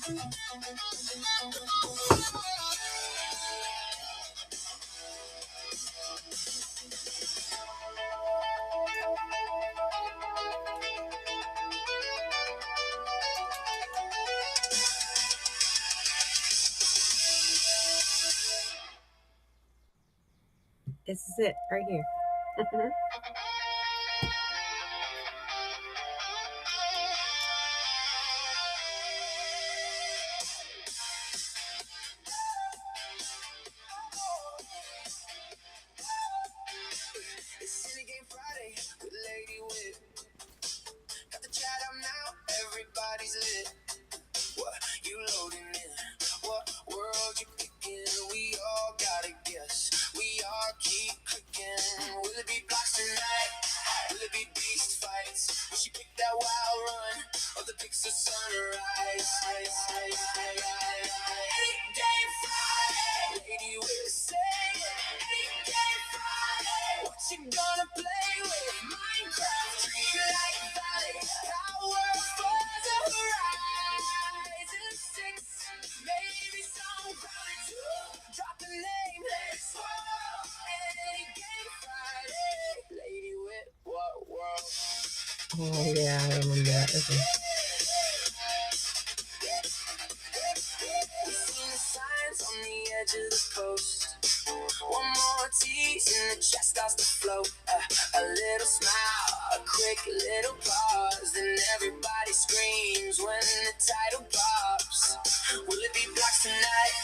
This is it right here. It's Cine Game Friday with LadyWit. Got the chat up now, everybody's lit. What you loading in? What world you picking? We all gotta guess. We all keep clicking. Will it be blocks tonight? Will it be beast fights? Will she pick that wild run or the pixel sunrise? Any game Friday, LadyWit say it. Any game Friday, what you gonna play with? Minecraft, Dreamlight Valley, Power for the Horizon 6, maybe some grounded 2. Drop the name, let's roll. Any game Friday, LadyWit, what world? Oh yeah, I remember that. Okay. We've seen the signs on the edge of the coast. One more tease and the chest starts to float. A little smile, a quick little pause, then everybody screams when the title pops. Will it be blocks tonight?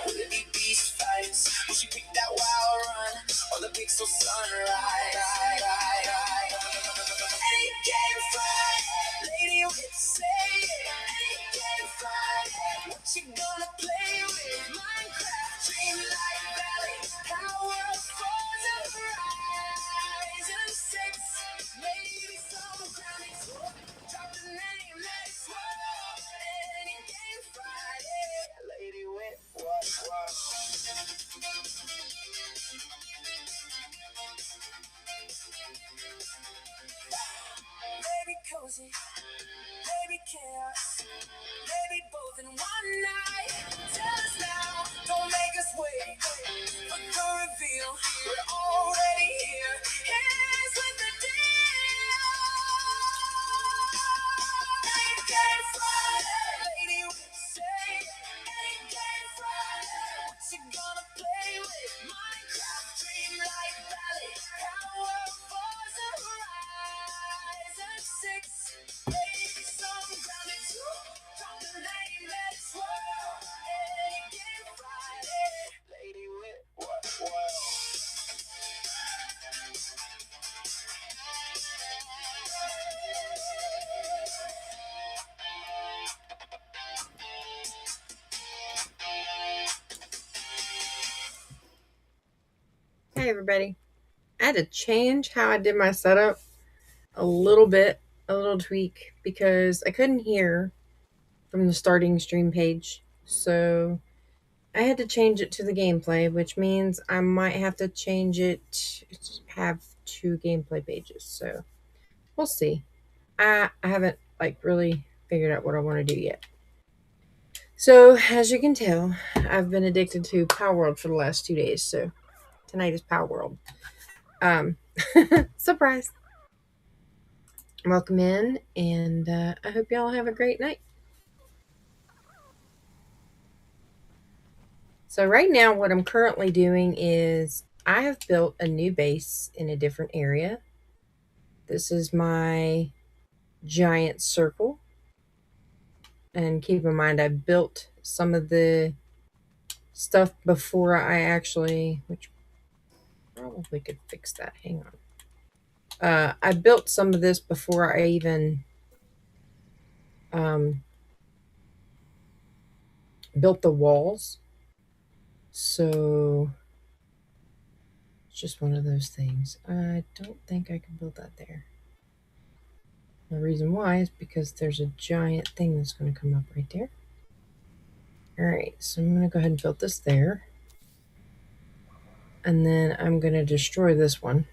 Will it be beast fights? Will she pick that wild run or the pixel sunrise? Any game Friday, LadyWit say it. Any game Friday, what you gonna play with? Minecraft, Dreamlight Valley, Power for the Horizon 6, maybe some grounded 2. Drop the name, let's roll. Any game Friday, LadyWit, what? Maybe cozy, maybe chaos, maybe both in one night. Tell us now, don't make us wait for the reveal. We're already here. Here's with the deal. Any game Friday, LadyWit say it. Any game Friday, what you gonna play with? Minecraft, Dreamlight Valley, Power for the Horizon 6, maybe some grounded 2. Drop the name, let's roll. Any game Friday, LadyWit, what? Hey everybody. I had to change how I did my setup a little bit, a little tweak, because I couldn't hear from the starting stream page. So I had to change it to the gameplay, which means I might have to change it to have 2 gameplay pages. So we'll see. I haven't really figured out what I want to do yet. So as you can tell, I've been addicted to Power World for the last 2 days. So tonight is Power World. Surprise. Welcome in, and I hope y'all have a great night. So right now what I'm currently doing is I have built a new base in a different area. This is my giant circle. And keep in mind I built some of the stuff before I actually, which probably could fix that. Hang on. I built some of this before I even built the walls. So it's just one of those things. I don't think I can build that there. The reason why is because there's a giant thing that's going to come up right there. Alright, so I'm going to go ahead and build this there. And then I'm going to destroy this one,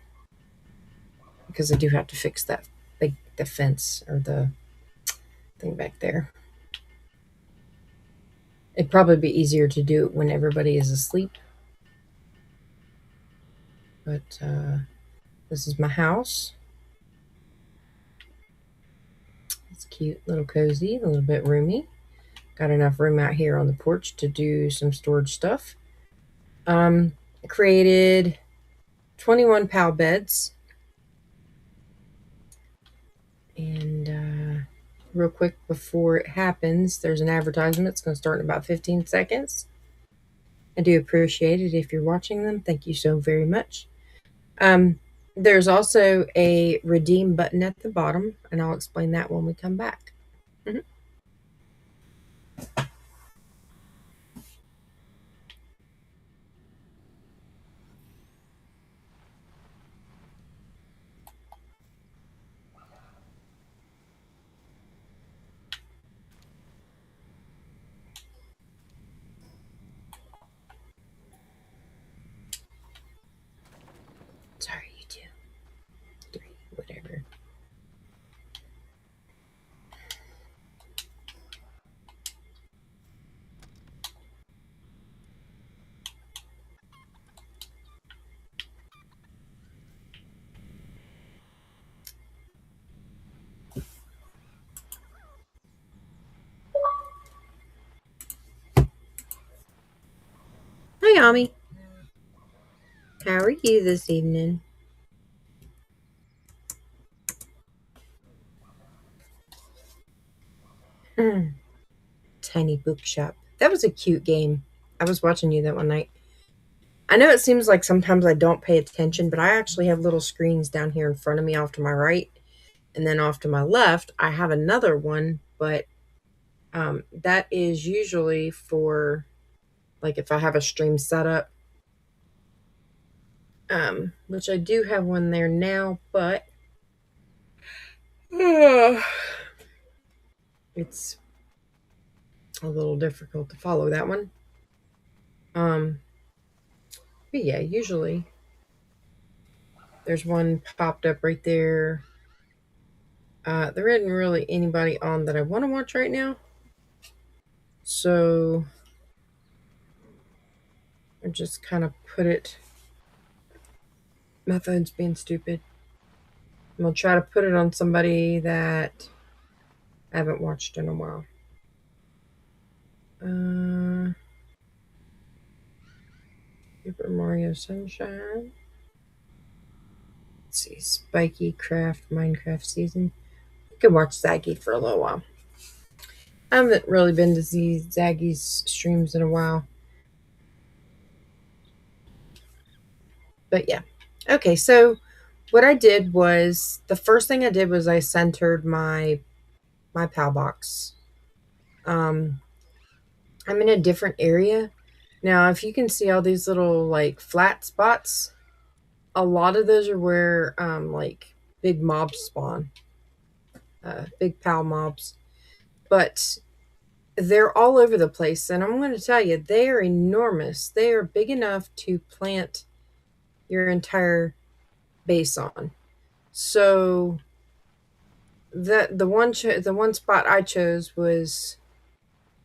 because I do have to fix that, the fence or the thing back there. It'd probably be easier to do it when everybody is asleep. But this is my house. It's cute, little cozy, a little bit roomy. Got enough room out here on the porch to do some storage stuff. Um, Created 21 PAL beds. And real quick before it happens, there's an advertisement. It's going to start in about 15 seconds. I do appreciate it if you're watching them. Thank you so very much. Um, there's also a redeem button at the bottom, and I'll explain that when we come back. Mhm. Sorry, you two, three, whatever. Hi, Ami. How are you this evening? Hmm. Tiny bookshop. That was a cute game. I was watching you that one night. I know it seems like sometimes I don't pay attention, but I actually have little screens down here in front of me off to my right. And then off to my left, I have another one, but that is usually for like if I have a stream set up, which I do have one there now, but it's a little difficult to follow that one. Um, but yeah, usually there's one popped up right there. There isn't really anybody on that I want to watch right now, so I just kind of put it. My phone's being stupid. I'm gonna try to put it on somebody that I haven't watched in a while. Super Mario Sunshine. Let's see, Spiky Craft Minecraft season. You can watch Zaggy for a little while. I haven't really been to see Zaggy's streams in a while, but yeah. Okay, so what I did was the first thing I did was I centered my PAL box. Um, I'm in a different area now. If you can see all these little like flat spots, a lot of those are where like big mobs spawn, big PAL mobs, but they're all over the place. And I'm going to tell you, they are enormous. They are big enough to plant your entire base on. So the one spot I chose was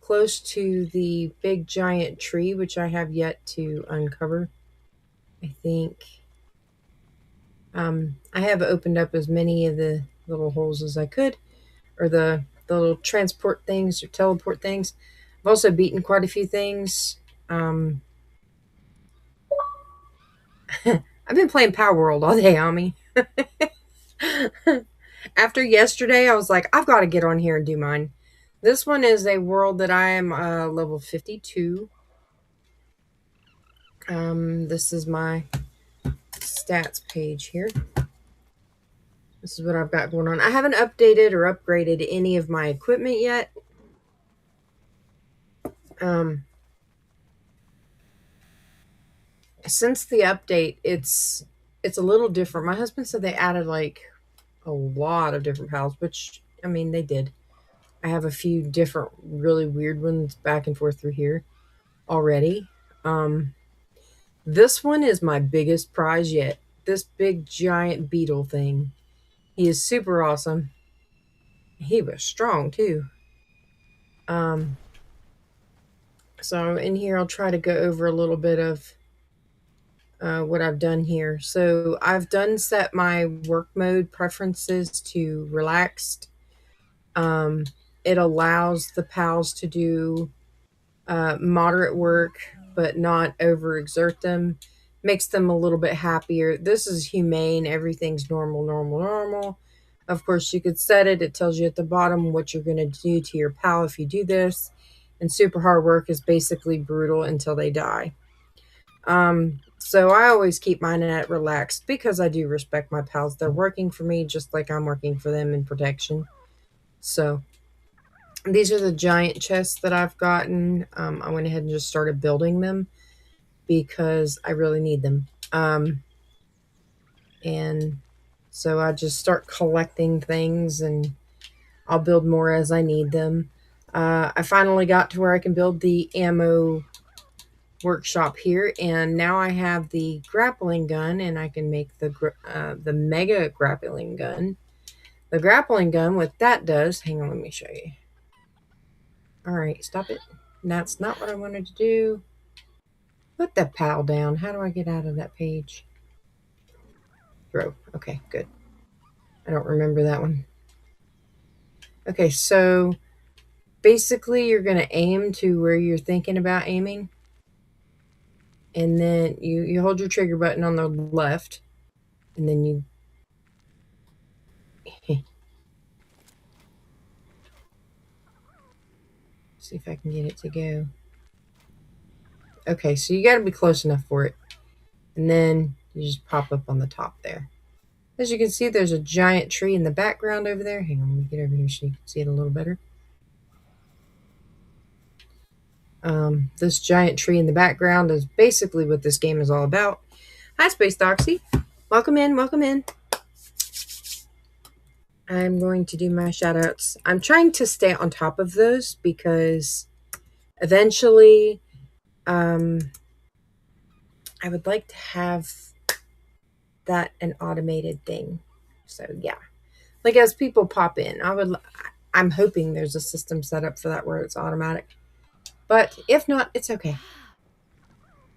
close to the big giant tree, which I have yet to uncover. I think I have opened up as many of the little holes as I could, or the little transport things or teleport things. I've also beaten quite a few things. I've been playing Power World all day, Ami. After yesterday, I was like, I've got to get on here and do mine. This one is a world that I am level 52. This is my stats page here. This is what I've got going on. I haven't updated or upgraded any of my equipment yet. Um, since the update, it's a little different. My husband said they added like a lot of different pals, which I mean they did. I have a few different really weird ones back and forth through here already. Um, this one is my biggest prize yet. This big giant beetle thing. He is super awesome. He was strong too. Um, So in here, I'll try to go over a little bit of what I've done here. So I've done set my work mode preferences to relaxed. Um, it allows the pals to do moderate work, but not overexert them. Makes them a little bit happier. This is humane. Everything's normal, normal, normal. Of course, you could set it. It tells you at the bottom what you're going to do to your pal if you do this. And super hard work is basically brutal until they die. So I always keep mine at relaxed because I do respect my pals. They're working for me just like I'm working for them in protection. So these are the giant chests that I've gotten. I went ahead and just started building them because I really need them. And so I just start collecting things and I'll build more as I need them. I finally got to where I can build the ammo workshop here, and now I have the grappling gun, and I can make the mega grappling gun. The grappling gun, what that does, hang on, let me show you. All right, stop it. That's not what I wanted to do. Put that pal down. How do I get out of that page? Throw. Okay, good. I don't remember that one. Okay, so basically you're going to aim to where you're thinking about aiming. And then you hold your trigger button on the left. And then you... see if I can get it to go. Okay, so you got to be close enough for it. And then you just pop up on the top there. As you can see, there's a giant tree in the background over there. Hang on, let me get over here so you can see it a little better. This giant tree in the background is basically what this game is all about. Hi, Space Doxy. Welcome in, welcome in. I'm going to do my shout outs. I'm trying to stay on top of those because eventually I would like to have that an automated thing. So yeah. Like as people pop in, I'm hoping there's a system set up for that where it's automatic. But if not, it's okay.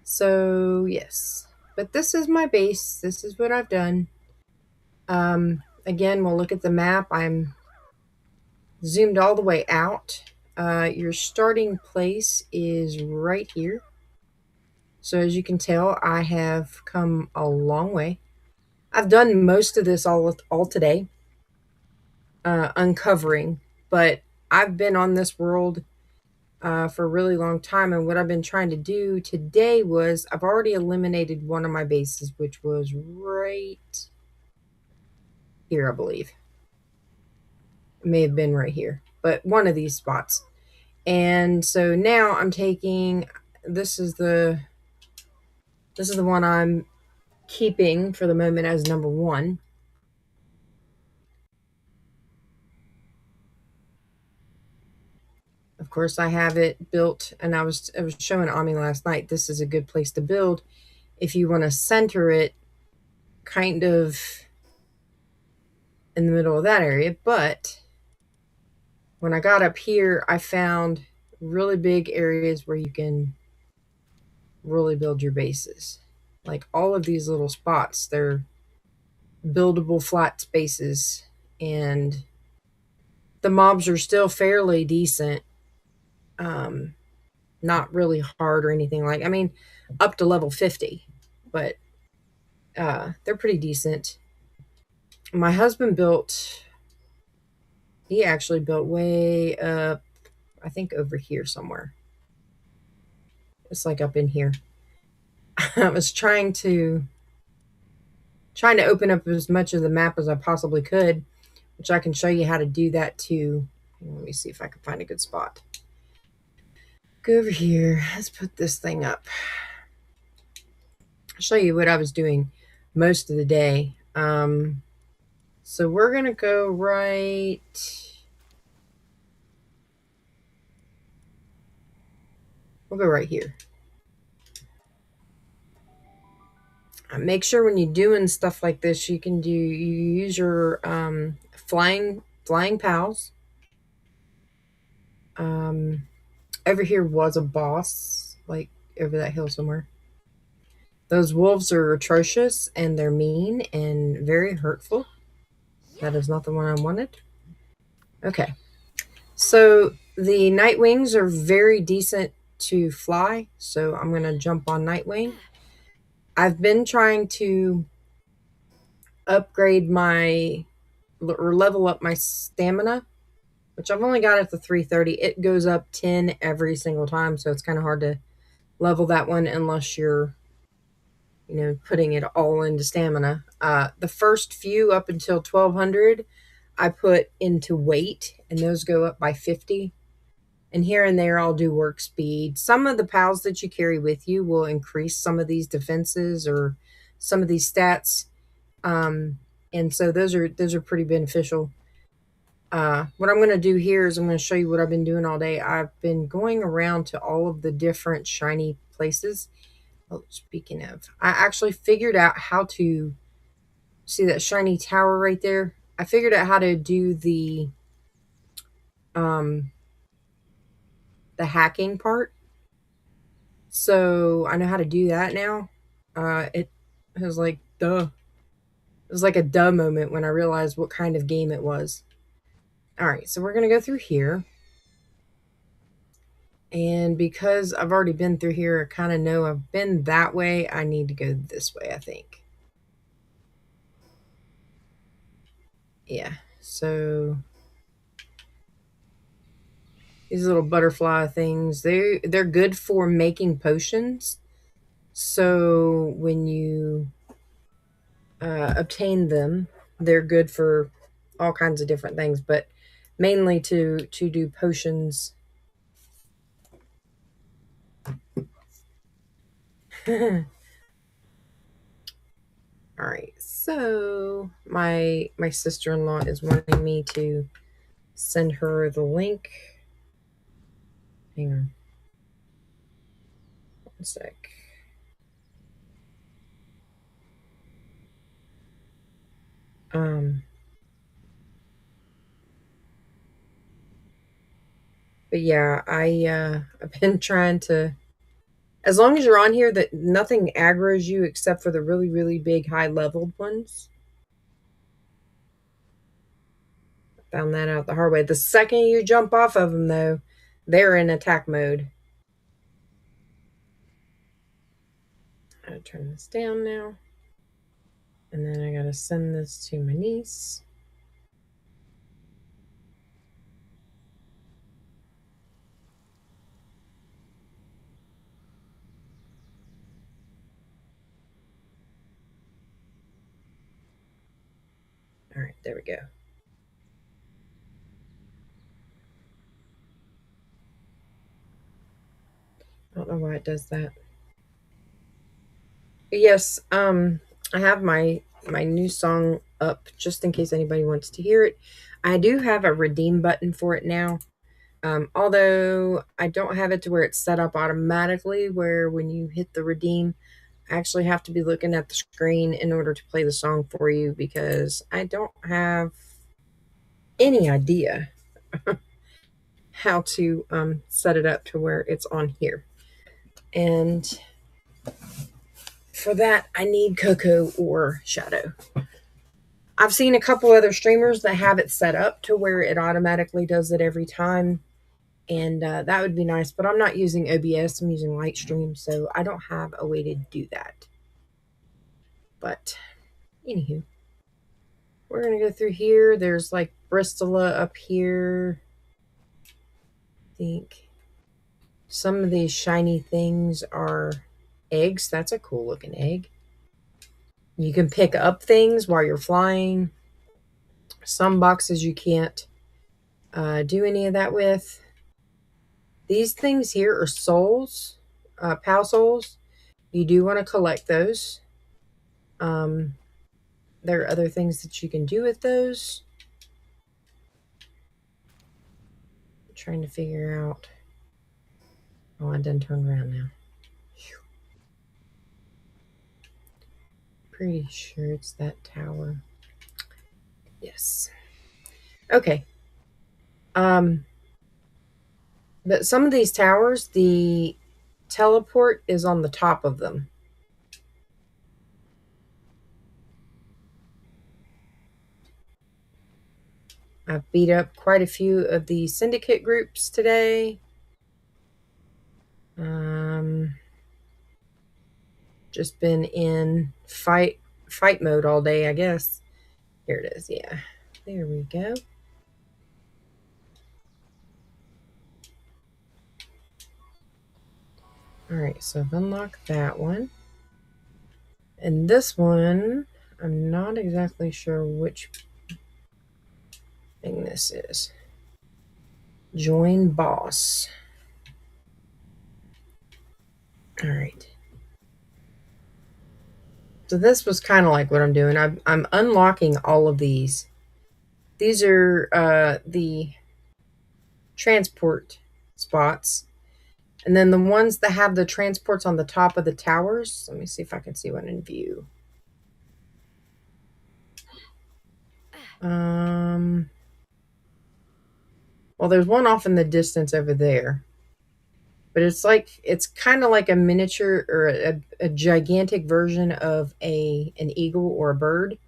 So yes. But this is my base. This is what I've done. Again, we'll look at the map. I'm zoomed all the way out. Your starting place is right here. So as you can tell, I have come a long way. I've done most of this all today, uncovering, but I've been on this world for a really long time, and what I've been trying to do today was I've already eliminated one of my bases, which was right here, I believe. It may have been right here, but one of these spots. And so now I'm taking this is the one I'm keeping for the moment as number one. Of course, I have it built, and I was showing Ami last night. This is a good place to build if you want to center it kind of in the middle of that area. But when I got up here, I found really big areas where you can really build your bases. Like all of these little spots, they're buildable flat spaces, and the mobs are still fairly decent. Not really hard or anything like. I mean, up to level 50, but they're pretty decent. My husband built. He actually built way up. I think over here somewhere. It's like up in here. I was trying to open up as much of the map as I possibly could, which I can show you how to do that too. Let me see if I can find a good spot. Go over here. Let's put this thing up. I'll show you what I was doing most of the day. So we're going to go right... We'll go right here. Make sure when you're doing stuff like this, you use your flying pals. over here was a boss, like over that hill somewhere. Those wolves are atrocious and they're mean and very hurtful. That is not the one I wanted. Okay. So the night wings are very decent to fly. So I'm going to jump on Nightwing. I've been trying to upgrade my or level up my stamina, which I've only got at the 330. It goes up 10 every single time. So it's kind of hard to level that one unless you're, putting it all into stamina. The first few up until 1200, I put into weight, and those go up by 50. And here and there, I'll do work speed. Some of the pals that you carry with you will increase some of these defenses or some of these stats, and so those are pretty beneficial. What I'm going to do here is I'm going to show you what I've been doing all day. I've been going around to all of the different shiny places. Oh, speaking of, I actually figured out how to see that shiny tower right there. I figured out how to do um the hacking part. So I know how to do that now. It was like duh. It was like a duh moment when I realized what kind of game it was. All right, so we're gonna go through here, and because I've already been through here, I kind of know I've been that way. I need to go this way, I think. Yeah. So these little butterfly things, they're good for making potions. So when you obtain them, they're good for all kinds of different things, but mainly to do potions. All right, so my sister-in-law is wanting me to send her the link. Hang on, one sec. Um, but yeah, I've been trying to. As long as you're on here, that nothing aggroes you except for the really really big high leveled ones. Found that out the hard way. The second you jump off of them, though, they're in attack mode. I gotta turn this down now. And then I gotta send this to my niece. All right, there we go. I don't know why it does that. But yes, I have my new song up just in case anybody wants to hear it. I do have a redeem button for it now. Although I don't have it to where it's set up automatically, where when you hit the redeem, I actually have to be looking at the screen in order to play the song for you because I don't have any idea how to set it up to where it's on here. And for that, I need Coco or Shadow. I've seen a couple other streamers that have it set up to where it automatically does it every time, and that would be nice. But I'm not using OBS; I'm using Lightstream, so I don't have a way to do that. But anywho, we're gonna go through here. There's like Bristola up here. I think some of these shiny things are eggs. That's a cool looking egg. You can pick up things while you're flying. Some boxes you can't do any of that with. These things here are souls, PAL souls. You do want to collect those. Um, there are other things that you can do with those. I'm trying to figure out. Oh, I done turned around now. Pretty sure it's that tower. Yes. Okay. Um, But some of these towers, the teleport is on the top of them. I've beat up quite a few of the syndicate groups today. Um, just been in fight mode all day, I guess. Here it is. Yeah, there we go. All right, so I've unlocked that one, and this one, I'm not exactly sure which thing this is. Join boss. All right. So this was kind of like what I'm doing. I'm unlocking all of these. These are the transport spots. And then the ones that have the transports on the top of the towers. Let me see if I can see one in view. Well, there's one off in the distance over there. But it's kind of like a miniature or a gigantic version of an eagle or a bird.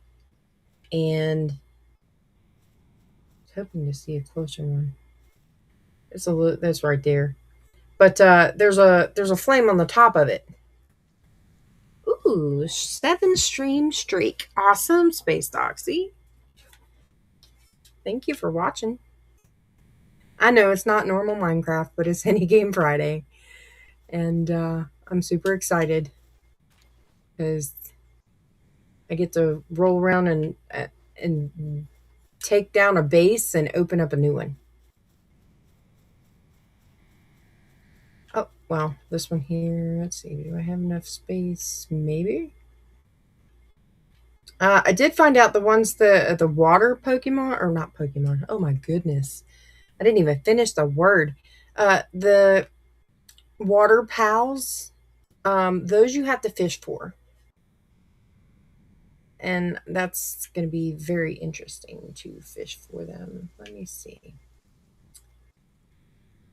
And I was hoping to see a closer one. It's a little, that's right there. But there's a flame on the top of it. Ooh, 7 stream streak. Awesome, Space Doxy. Thank you for watching. I know it's not normal Minecraft, but it's Any Game Friday. And I'm super excited because I get to roll around and take down a base and open up a new one. Oh, well, this one here. Let's see. Do I have enough space? Maybe. I did find out the ones the water Pokemon or not Pokemon. Oh my goodness, I didn't even finish the word. The water pals. Those you have to fish for, and that's going to be very interesting to fish for them. Let me see.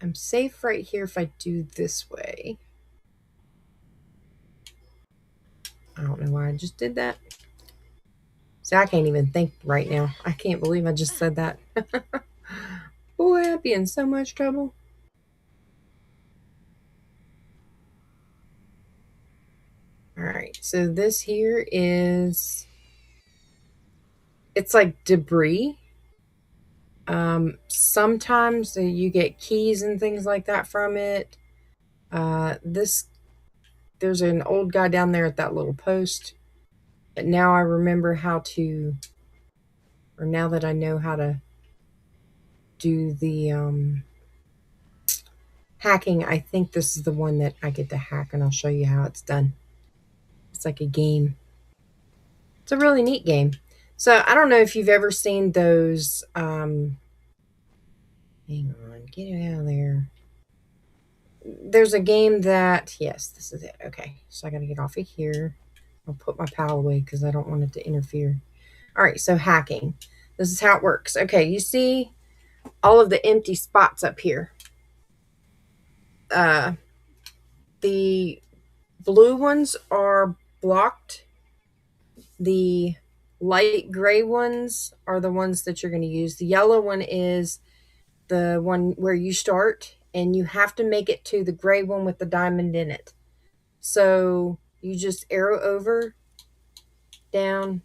I'm safe right here if I do this way. I don't know why I just did that. See, I can't even think right now. I can't believe I just said that. Boy, I'd be in so much trouble. All right, so this here is, it's like debris. Sometimes you get keys and things like that from it. This There's an old guy down there at that little post, but now I remember how to, or now that I know how to do the hacking, I think this is the one that I get to hack, and I'll show you how it's done. It's like a game. It's a really neat game. So I don't know if you've ever seen those. Hang on, get it out of there. There's a game that, yes, this is it. Okay, so I got to get off of here. I'll put my pal away because I don't want it to interfere. All right, so hacking. This is how it works. Okay, you see all of the empty spots up here. The blue ones are blocked. The light gray ones are the ones that you're going to use. The yellow one is the one where you start, and you have to make it to the gray one with the diamond in it. So you just arrow over, down,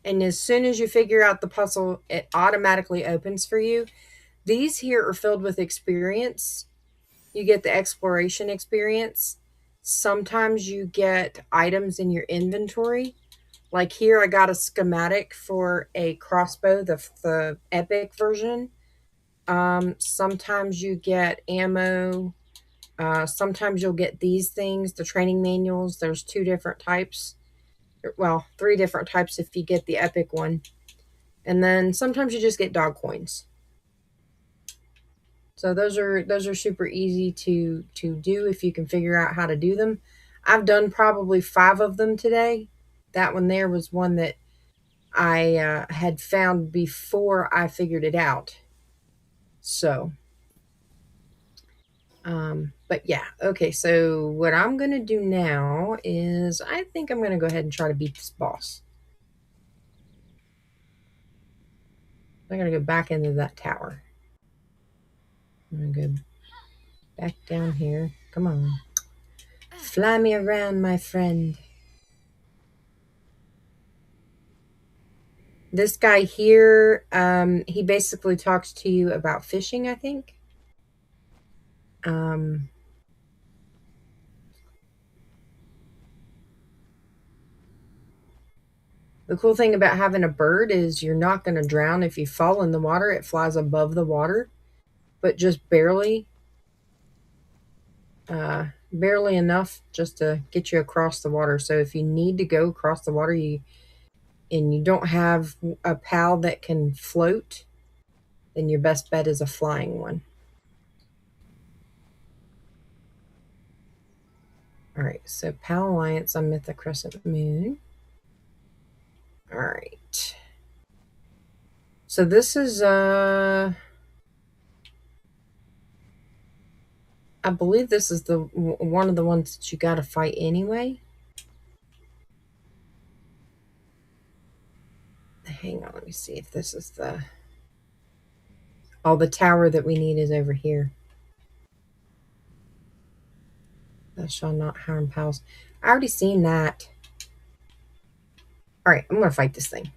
and as soon as you figure out the puzzle, it automatically opens for you. These here are filled with experience. You get the exploration experience. Sometimes you get items in your inventory. Like here, I got a schematic for a crossbow, the epic version. Sometimes you get ammo. Sometimes you'll get these things, the training manuals. There's 2 different types. Well, 3 different types if you get the epic one. And then sometimes you just get dog coins. So those are super easy to do if you can figure out how to do them. I've done probably 5 of them today. That one there was one that I had found before I figured it out. So, but yeah, okay. So what I'm gonna do now is I think I'm gonna go ahead and try to beat this boss. I'm gonna go back into that tower. I'm gonna go back down here. Come on, fly me around, my friend. This guy here, he basically talks to you about fishing, I think. Um, the cool thing about having a bird is you're not going to drown if you fall in the water. It flies above the water, but just barely, barely enough just to get you across the water. So if you need to go across the water, and you don't have a pal that can float, then your best bet is a flying one. All right, so Pal Alliance on Mythic Crescent Moon. All right. So this is I believe this is the one of the ones that you got to fight anyway. Hang on, let me see if this is the the tower that we need is over here. Thou shalt not harm pals. I already seen that. All right, I'm gonna fight this thing.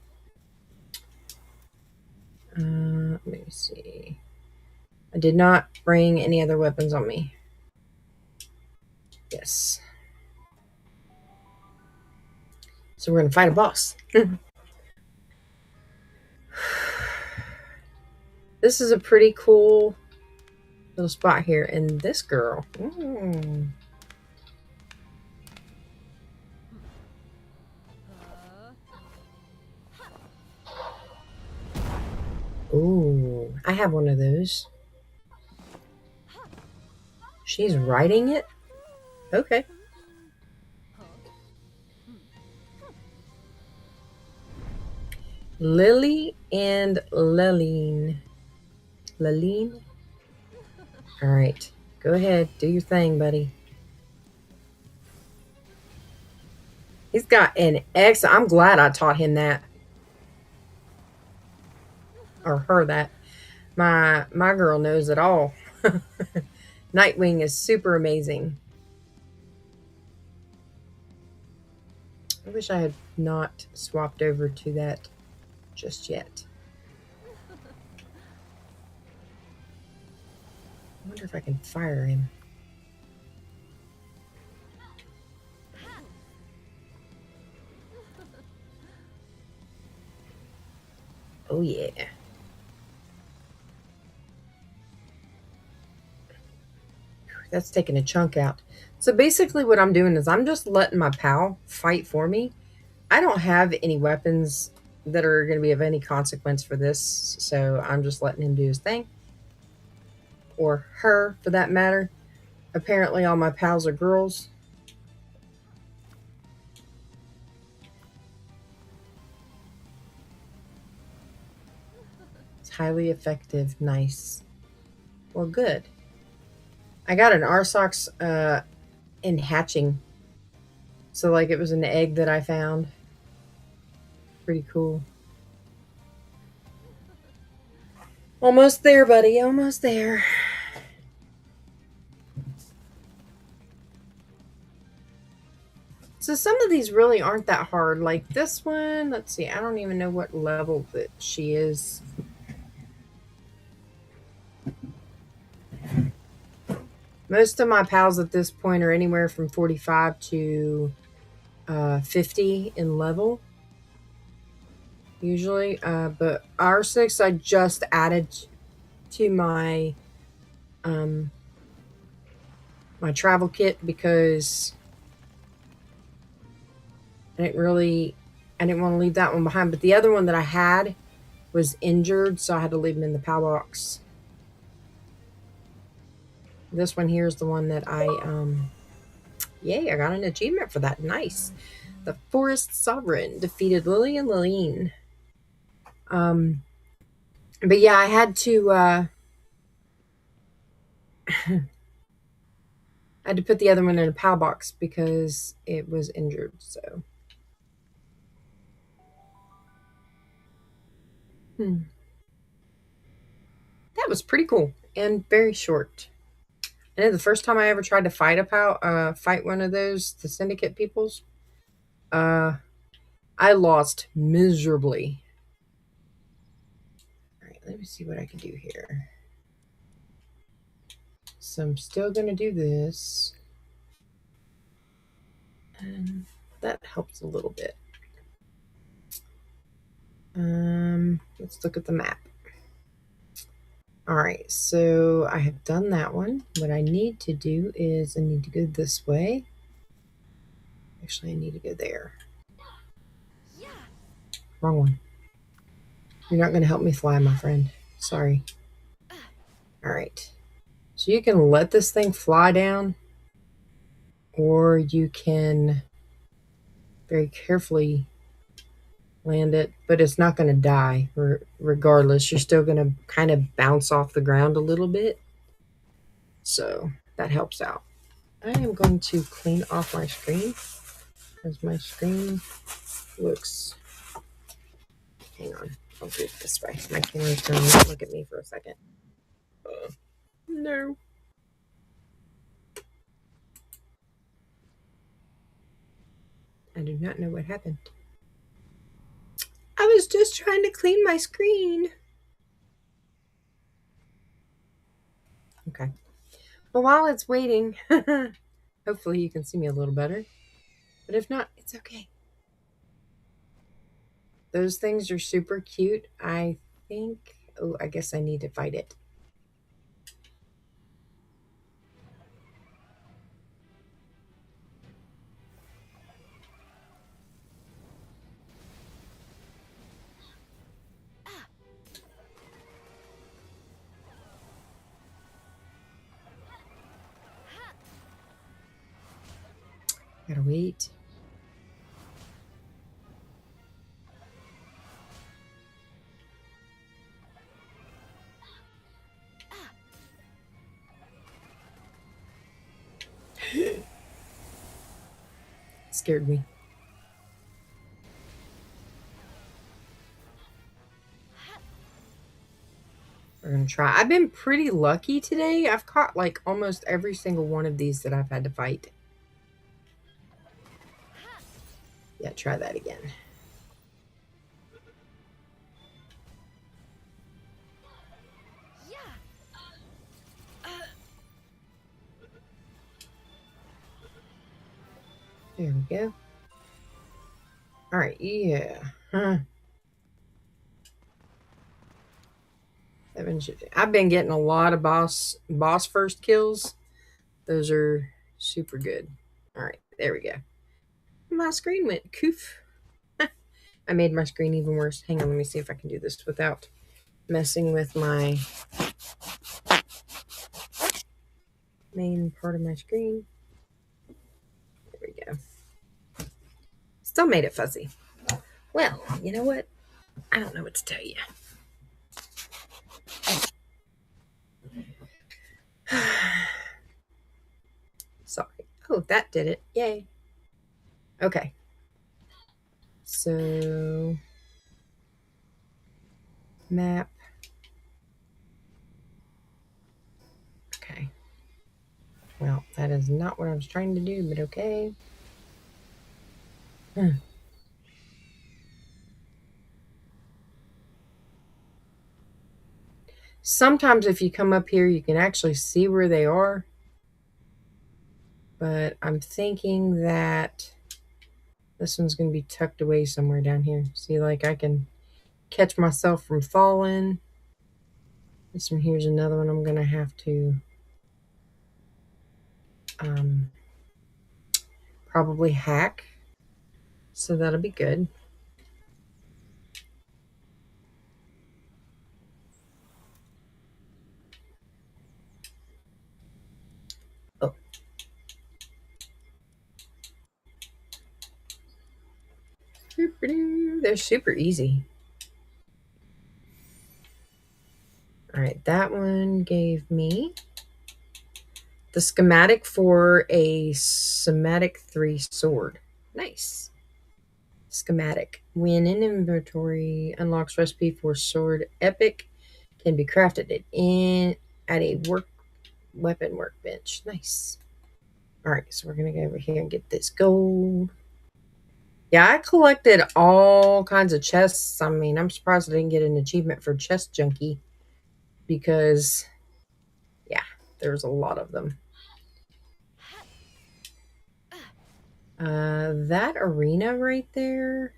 Let me see. I did not bring any other weapons on me. Yes. So we're gonna fight a boss. This is a pretty cool little spot here. And this girl. Ooh, I have one of those. She's riding it? Okay. Lily and Leline. Leline? All right. Go ahead. Do your thing, buddy. He's got an X. I'm glad I taught him that. Or her that. My girl knows it all. Nightwing is super amazing. I wish I had not swapped over to that just yet. I wonder if I can fire him. Oh, yeah. That's taking a chunk out. So basically what I'm doing is I'm just letting my pal fight for me. I don't have any weapons that are going to be of any consequence for this, so I'm just letting him do his thing. Or her, for that matter. Apparently all my pals are girls. It's highly effective. Nice. Well, good. I got an Arsox in hatching. So, like, it was an egg that I found. Pretty cool. Almost there, buddy. Almost there. So some of these really aren't that hard. Like this one, let's see. I don't even know what level that she is. Most of my pals at this point are anywhere from 45 to 50 in level. Usually. But R6 I just added to my my travel kit because I didn't want to leave that one behind. But the other one that I had was injured, so I had to leave him in the PAL box. This one here is the one that I yay, I got an achievement for that. Nice. The Forest Sovereign defeated Lily and Liline. But yeah, I had to I had to put the other one in a PAL box because it was injured. So, that was pretty cool and very short. I know the first time I ever tried to fight one of those, the syndicate peoples, uh, I lost miserably. All right, let me see what I can do here. So I'm still going to do this. And that helps a little bit. Let's look at the map. All right, so I have done that one. What I need to do is I need to go this way. Actually, I need to go there. Wrong one. You're not going to help me fly, my friend. Sorry. All right. So you can let this thing fly down, or you can very carefully land it, but it's not going to die regardless. You're still going to kind of bounce off the ground a little bit. So that helps out. I am going to clean off my screen because my screen looks. Hang on. I'll do it this way. My camera's going to look at me for a second. No. I do not know what happened. I was just trying to clean my screen. Okay. Well, while it's waiting, hopefully you can see me a little better. But if not, it's okay. Those things are super cute. I think. Oh, I guess I need to fight it. Gotta wait. Scared me. We're gonna try. I've been pretty lucky today. I've caught like almost every single one of these that I've had to fight. Yeah, try that again. There we go. All right, yeah. I've been getting a lot of boss first kills. Those are super good. All right, there we go. My screen went coof. I made my screen even worse. Hang on, let me see if I can do this without messing with my main part of my screen. There we go. Still made it fuzzy. Well, you know what? I don't know what to tell you. Sorry. Oh, that did it. Yay. Okay. So, map. Okay. Well, that is not what I was trying to do, but okay. Sometimes if you come up here, you can actually see where they are. But I'm thinking that this one's going to be tucked away somewhere down here. See, like I can catch myself from falling. This one here's another one I'm going to have to probably hack. So that'll be good. Oh. They're super easy. All right, that one gave me The schematic for a somatic 3 sword. Nice. Schematic. When in inventory, unlocks recipe for sword epic. Can be crafted at a weapon workbench. Nice. Alright, so we're going to go over here and get this gold. Yeah, I collected all kinds of chests. I mean, I'm surprised I didn't get an achievement for chest junkie because, yeah, there's a lot of them. That arena right there.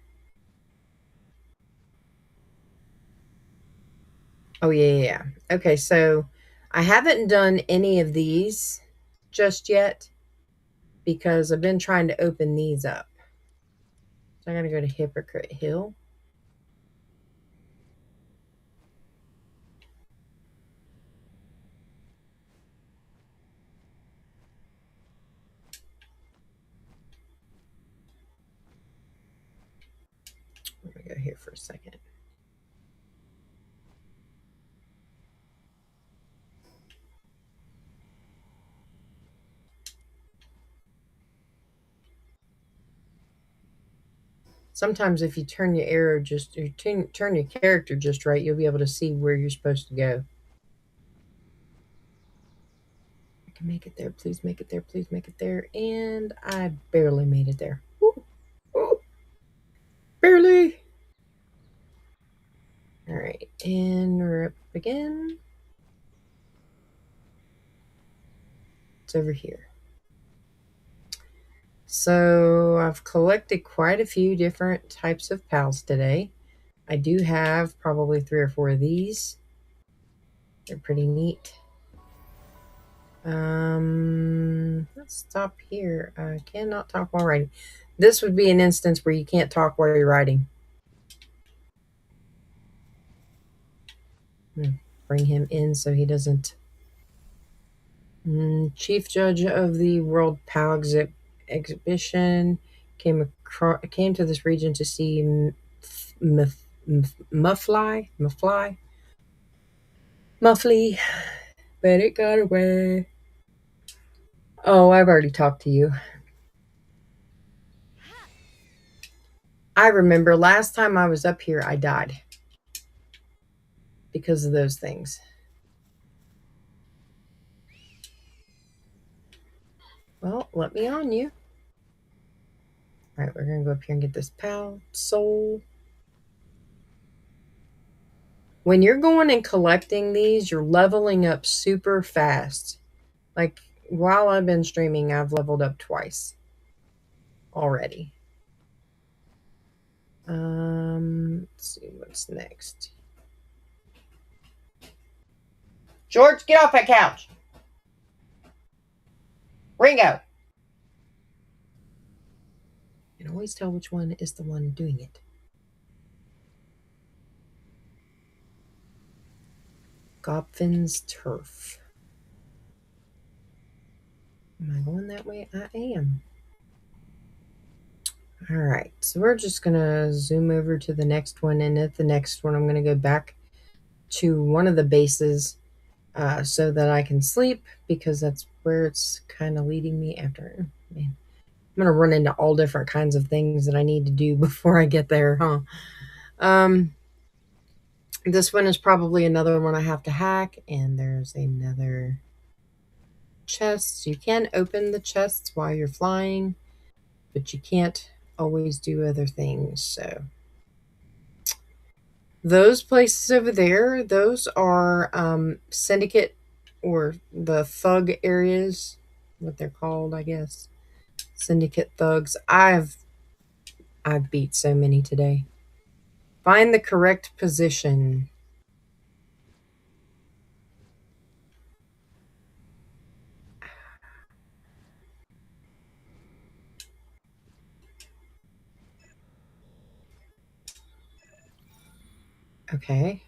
Oh, yeah. Okay, so I haven't done any of these just yet because I've been trying to open these up. So I gotta go to Hypocrite Hill. Let me go here for a second. Sometimes if you turn your arrow turn your character just right, you'll be able to see where you're supposed to go. I can make it there. Please make it there. Please make it there. And I barely made it there. Ooh, ooh, barely. All right, and we're up again. It's over here. So I've collected quite a few different types of pals today. I do have probably 3 or 4 of these. They're pretty neat. Let's stop here. I cannot talk while writing. This would be an instance where you can't talk while you're writing. Bring him in so he doesn't. Chief judge of the World PAL exhibition came to this region to see Muffly, but it got away. Oh, I've already talked to you. I remember last time I was up here, I died because of those things. Well, let me on you. All right, we're going to go up here and get this pal soul. When you're going and collecting these, you're leveling up super fast. Like, while I've been streaming, I've leveled up twice already. Let's see what's next. George, get off that couch. Ringo. You can always tell which one is the one doing it. Gobfin's Turf. Am I going that way? I am. All right, so we're just going to zoom over to the next one. And at the next one, I'm going to go back to one of the bases so that I can sleep because that's where it's kind of leading me after. Man, I'm going to run into all different kinds of things that I need to do before I get there, huh? This one is probably another one I have to hack. And there's another chest. You can open the chests while you're flying, but you can't always do other things. So those places over there, those are syndicate or the thug areas, what they're called, I guess. Syndicate thugs. I've beat so many today. Find the correct position. Okay.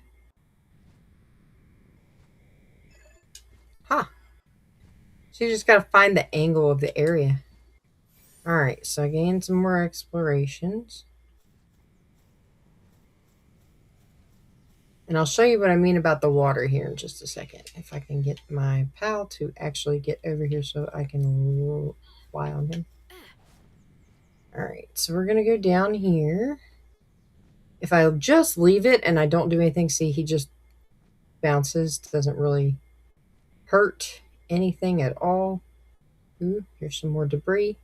Huh. So you just got to find the angle of the area. All right, so I gained some more explorations. And I'll show you what I mean about the water here in just a second. If I can get my pal to actually get over here so I can fly on him. Alright, so we're going to go down here. If I just leave it and I don't do anything, see, he just bounces. Doesn't really hurt anything at all. Ooh, here's some more debris.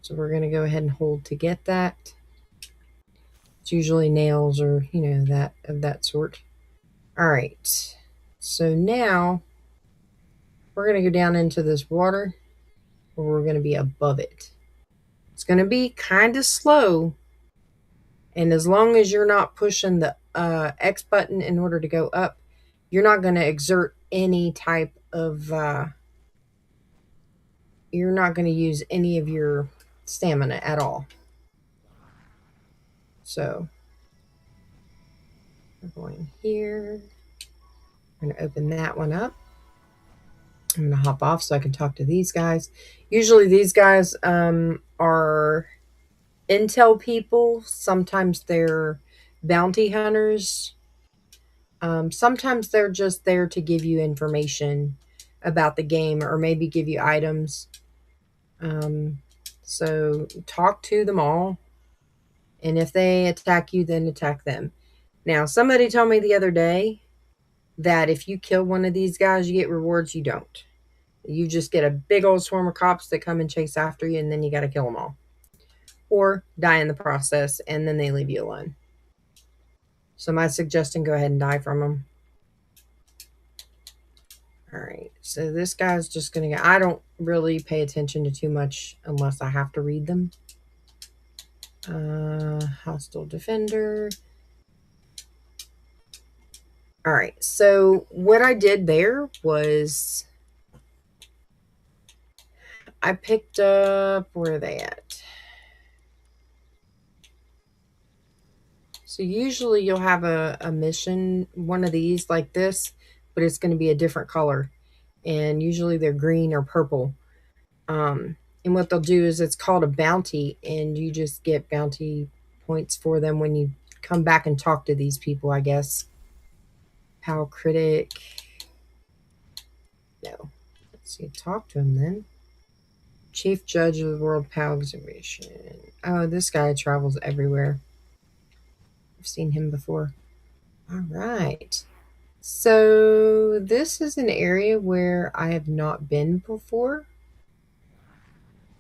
So we're going to go ahead and hold to get that. It's usually nails or, that of that sort. All right. So now we're going to go down into this water where we're going to be above it. It's going to be kind of slow. And as long as you're not pushing the X button in order to go up, you're not going to exert any type of, you're not going to use any of your stamina at all. So we're going here. I'm going to open that one up. I'm going to hop off so I can talk to these guys. Usually these guys are intel people. Sometimes they're bounty hunters. Sometimes they're just there to give you information about the game or maybe give you items. So talk to them all. And if they attack you, then attack them. Now, somebody told me the other day that if you kill one of these guys, you get rewards. You don't. You just get a big old swarm of cops that come and chase after you, and then you got to kill them all. Or die in the process, and then they leave you alone. So my suggestion, go ahead and die from them. All right, so this guy's just going to go. I don't really pay attention to too much unless I have to read them. Hostile defender. All right, so what I did there was I picked up, where are they at? So usually you'll have a mission, one of these like this, but it's going to be a different color. And usually they're green or purple. And what they'll do is it's called a bounty, and you just get bounty points for them when you come back and talk to these people, I guess. Pal critic. No. Let's see, talk to him then. Chief judge of the World Pal Exhibition. Oh, this guy travels everywhere. I've seen him before. All right. So this is an area where I have not been before.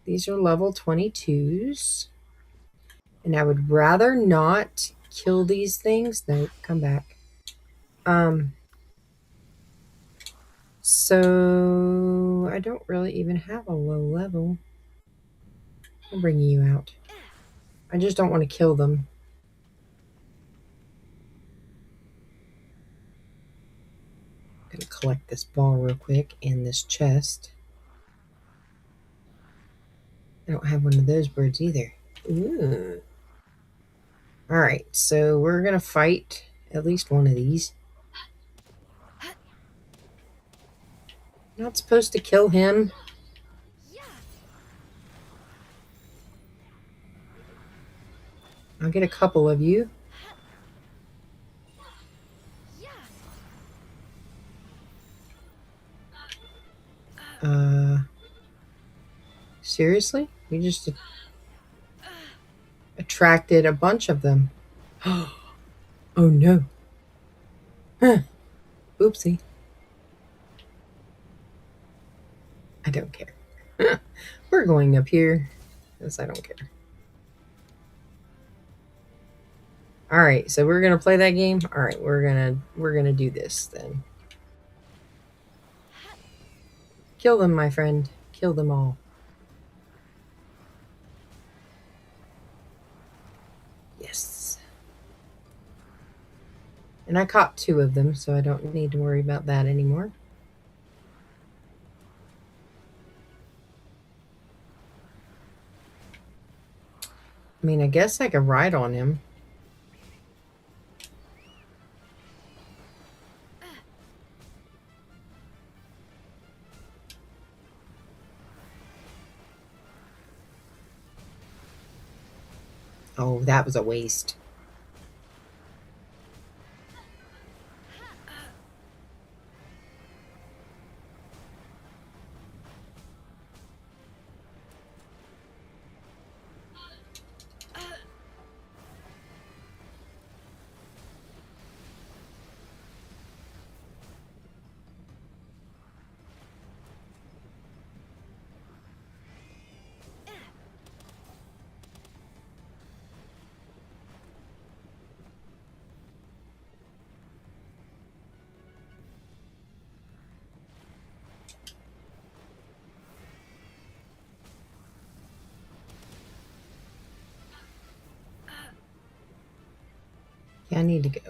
These are level 22s. And I would rather not kill these things. No, come back. So I don't really even have a low level. I'm bringing you out. I just don't want to kill them. I'm going to collect this ball real quick and this chest. I don't have one of those birds either. Ooh. Alright, so we're going to fight at least one of these. Not supposed to kill him. I'll get a couple of you. Seriously? You just attracted a bunch of them. Oh no. Huh. Oopsie. I don't care. We're going up here. Yes, I don't care. Alright, so we're gonna play that game. Alright, we're gonna do this then. Kill them, my friend. Kill them all. Yes. And I caught 2 of them, so I don't need to worry about that anymore. I mean, I guess I could ride on him. Oh, that was a waste. Yeah, I need to go.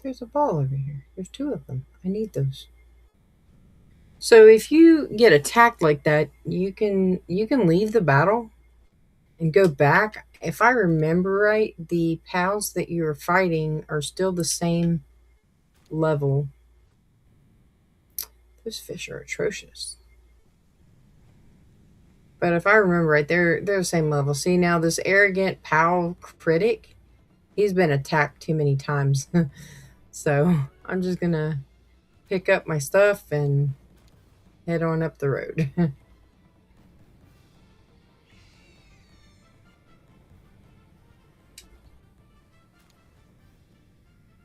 There's a ball over here. There's two of them. I need those. So if you get attacked like that, you can leave the battle and go back. If I remember right, the pals that you are fighting are still the same level. Those fish are atrocious. But if I remember right, they're the same level. See now this arrogant pal critic, he's been attacked too many times. So I'm just gonna pick up my stuff and head on up the road.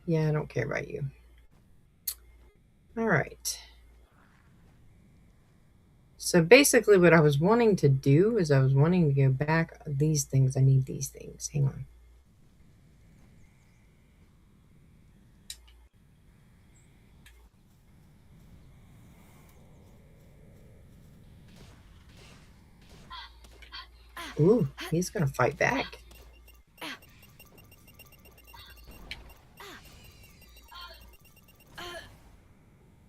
Yeah, I don't care about you. All right. So basically, what I was wanting to do is I was wanting to go back. These things, I need these things. Hang on. Ooh, he's gonna fight back.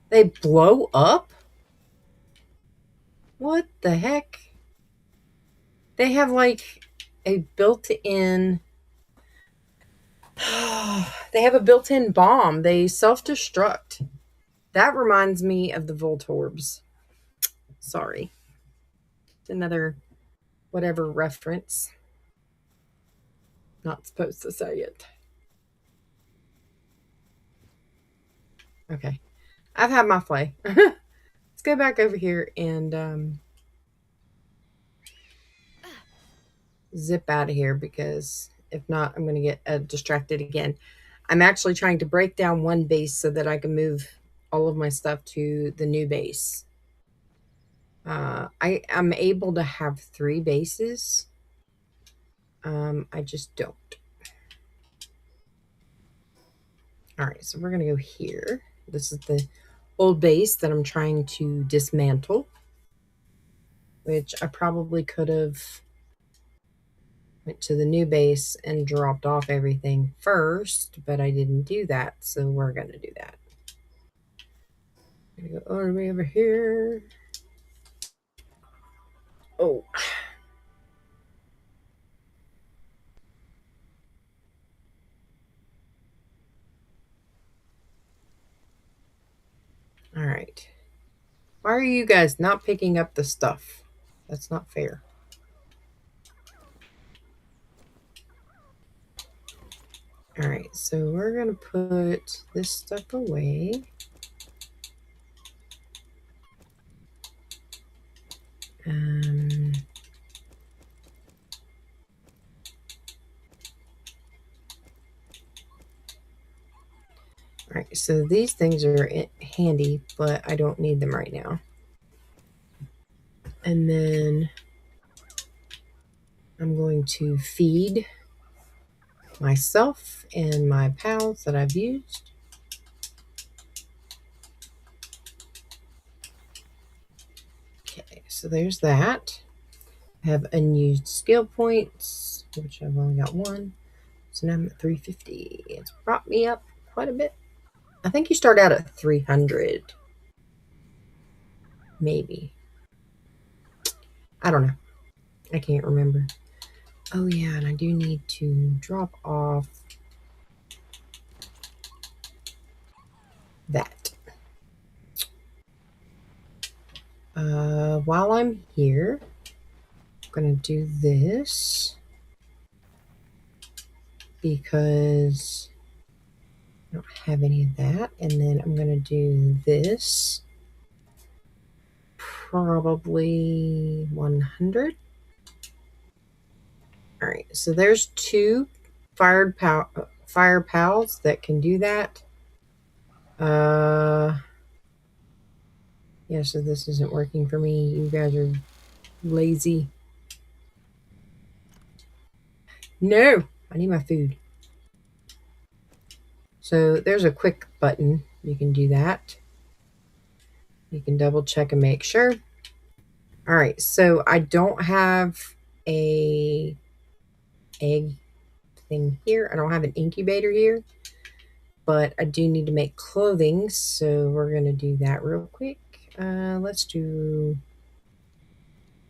They blow up? What the heck? They have like a built in. They have a built in bomb. They self destruct. That reminds me of the Voltorbs. Sorry. It's another whatever reference. Not supposed to say it. Okay. I've had my play. Let's go back over here and zip out of here because if not, I'm going to get distracted again. I'm actually trying to break down one base so that I can move all of my stuff to the new base. I am able to have 3 bases. I just don't. All right, so we're going to go here. This is the old base that I'm trying to dismantle, which I probably could have went to the new base and dropped off everything first, but I didn't do that, so we're going to do that. I'm going to go all the way over here. Oh. All right. Why are you guys not picking up the stuff? That's not fair. All right, so we're going to put this stuff away. All right, so these things are handy, but I don't need them right now. And then I'm going to feed myself and my pals that I've used. Okay, so there's that. I have unused skill points, which I've only got 1. So now I'm at 350. It's brought me up quite a bit. I think you start out at 300. Maybe. I don't know. I can't remember. Oh, yeah, and I do need to drop off that. While I'm here, I'm going to do this because I don't have any of that. And then I'm going to do this. Probably 100. All right, so there's 2 fire pals that can do that. Yeah, so this isn't working for me. You guys are lazy. No, I need my food. So there's a quick button. You can do that. You can double check and make sure. All right, so I don't have a egg thing here. I don't have an incubator here, but I do need to make clothing, so we're gonna do that real quick. Let's do,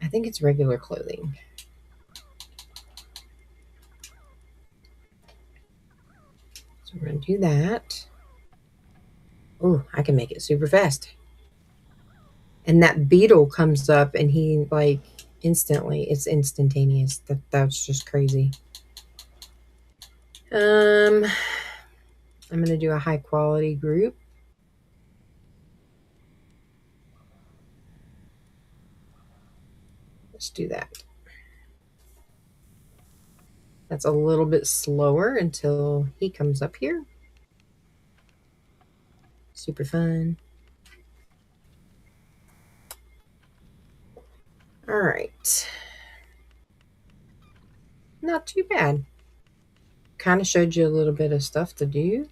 I think it's regular clothing. So we're gonna do that. Oh, I can make it super fast. And that beetle comes up and he like instantly, it's instantaneous. That's just crazy. I'm gonna do a high quality group. Let's do that. That's a little bit slower until he comes up here. Super fun. All right. Not too bad. Kind of showed you a little bit of stuff to do.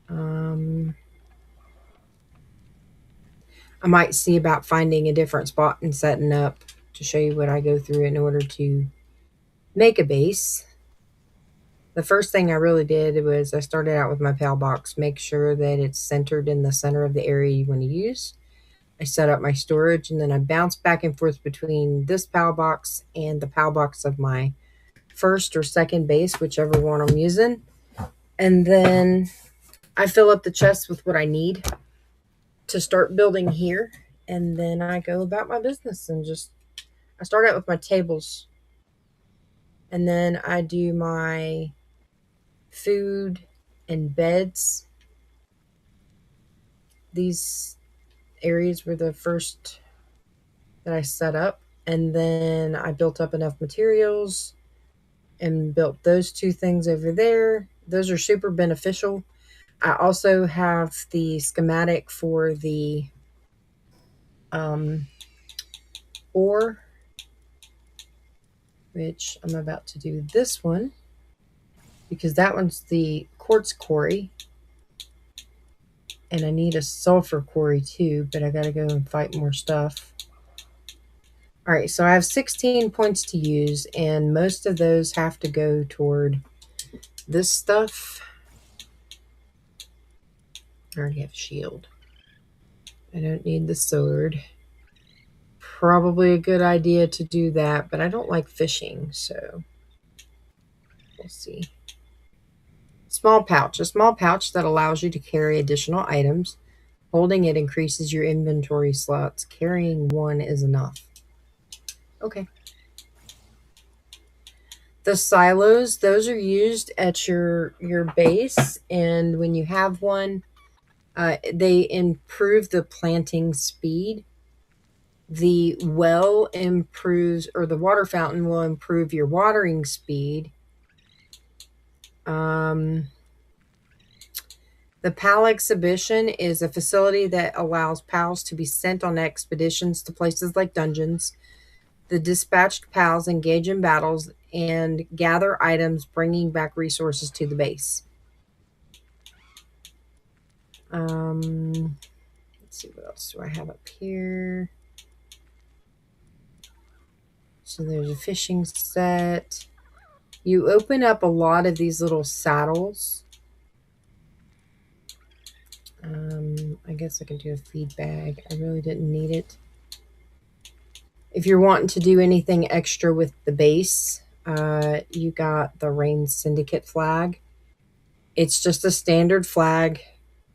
I might see about finding a different spot and setting up to show you what I go through in order to make a base. The first thing I really did was I started out with my PAL box, make sure that it's centered in the center of the area you want to use. I set up my storage and then I bounce back and forth between this PAL box and the PAL box of my first or second base, whichever one I'm using. And then I fill up the chest with what I need to start building here. And then I go about my business and just, I start out with my tables. And then I do my food and beds. These areas were the first that I set up. And then I built up enough materials and built those two things over there. Those are super beneficial. I also have the schematic for the ore, which I'm about to do this one because that one's the quartz quarry. And I need a sulfur quarry too, but I gotta go and fight more stuff. All right, so I have 16 points to use, and most of those have to go toward this stuff. I already have a shield. I don't need the sword. Probably a good idea to do that, but I don't like fishing, so we'll see. Small pouch. A small pouch that allows you to carry additional items. Holding it increases your inventory slots. Carrying one is enough. Okay. The silos, those are used at your base, and when you have one, they improve the planting speed. The well improves, or the water fountain will improve your watering speed. The PAL exhibition is a facility that allows PALs to be sent on expeditions to places like dungeons. The dispatched PALs engage in battles and gather items, bringing back resources to the base. Let's see, what else do I have up here? So there's a fishing set. You open up a lot of these little saddles. I guess I can do a feed bag. I really didn't need it. If you're wanting to do anything extra with the base, you got the Rain Syndicate flag. It's just a standard flag.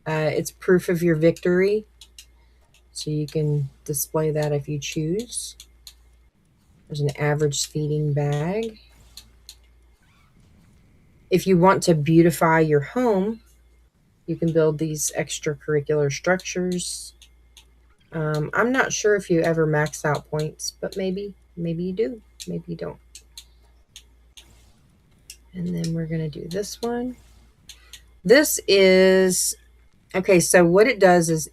It's proof of your victory. So you can display that if you choose. There's an average feeding bag. If you want to beautify your home, you can build these extracurricular structures. I'm not sure if you ever max out points, but maybe you do, maybe you don't. And then we're going to do this one. This is, okay, so what it does is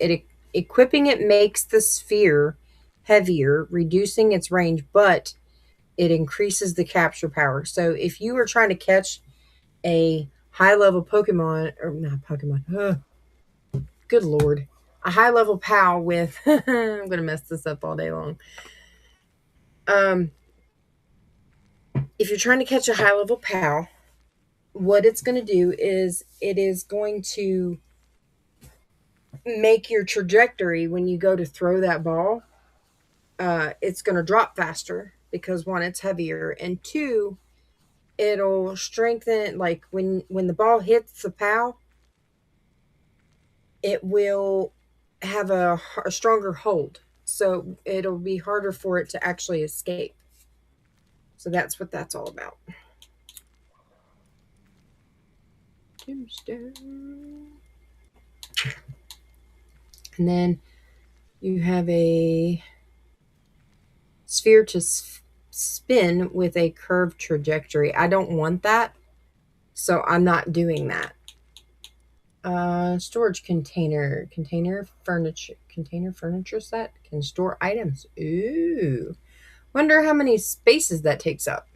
equipping it makes the sphere heavier, reducing its range, but it increases the capture power. So if you were trying to catch a high level Pokemon, or not Pokemon, good lord, a high level POW with, I'm going to mess this up all day long. If you're trying to catch a high level POW, what it's going to do is it is going to make your trajectory when you go to throw that ball, it's going to drop faster because one, it's heavier, and two, it'll strengthen. Like when the ball hits the POW, it will have a stronger hold, so it'll be harder for it to actually escape. So that's what that's all about. Tombstone. And then you have a sphere to spin with a curved trajectory. I don't want that, so I'm not doing that. Storage container. Container furniture set can store items. Ooh. Wonder how many spaces that takes up.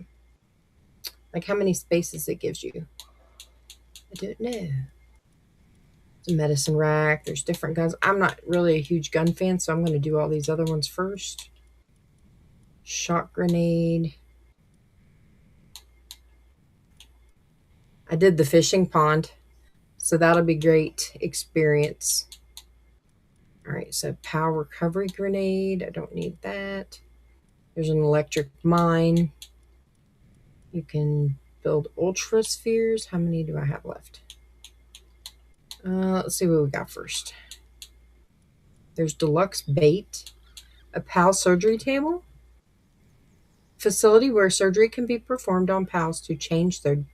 Like how many spaces it gives you. I don't know. It's a medicine rack. There's different guns. I'm not really a huge gun fan, so I'm going to do all these other ones first. Shock grenade. I did the fishing pond, so that'll be great experience. All right, so power recovery grenade. I don't need that. There's an electric mine. You can build ultra spheres. How many do I have left? Let's see what we got first. There's deluxe bait, a PAL surgery table, facility where surgery can be performed on PALs to change their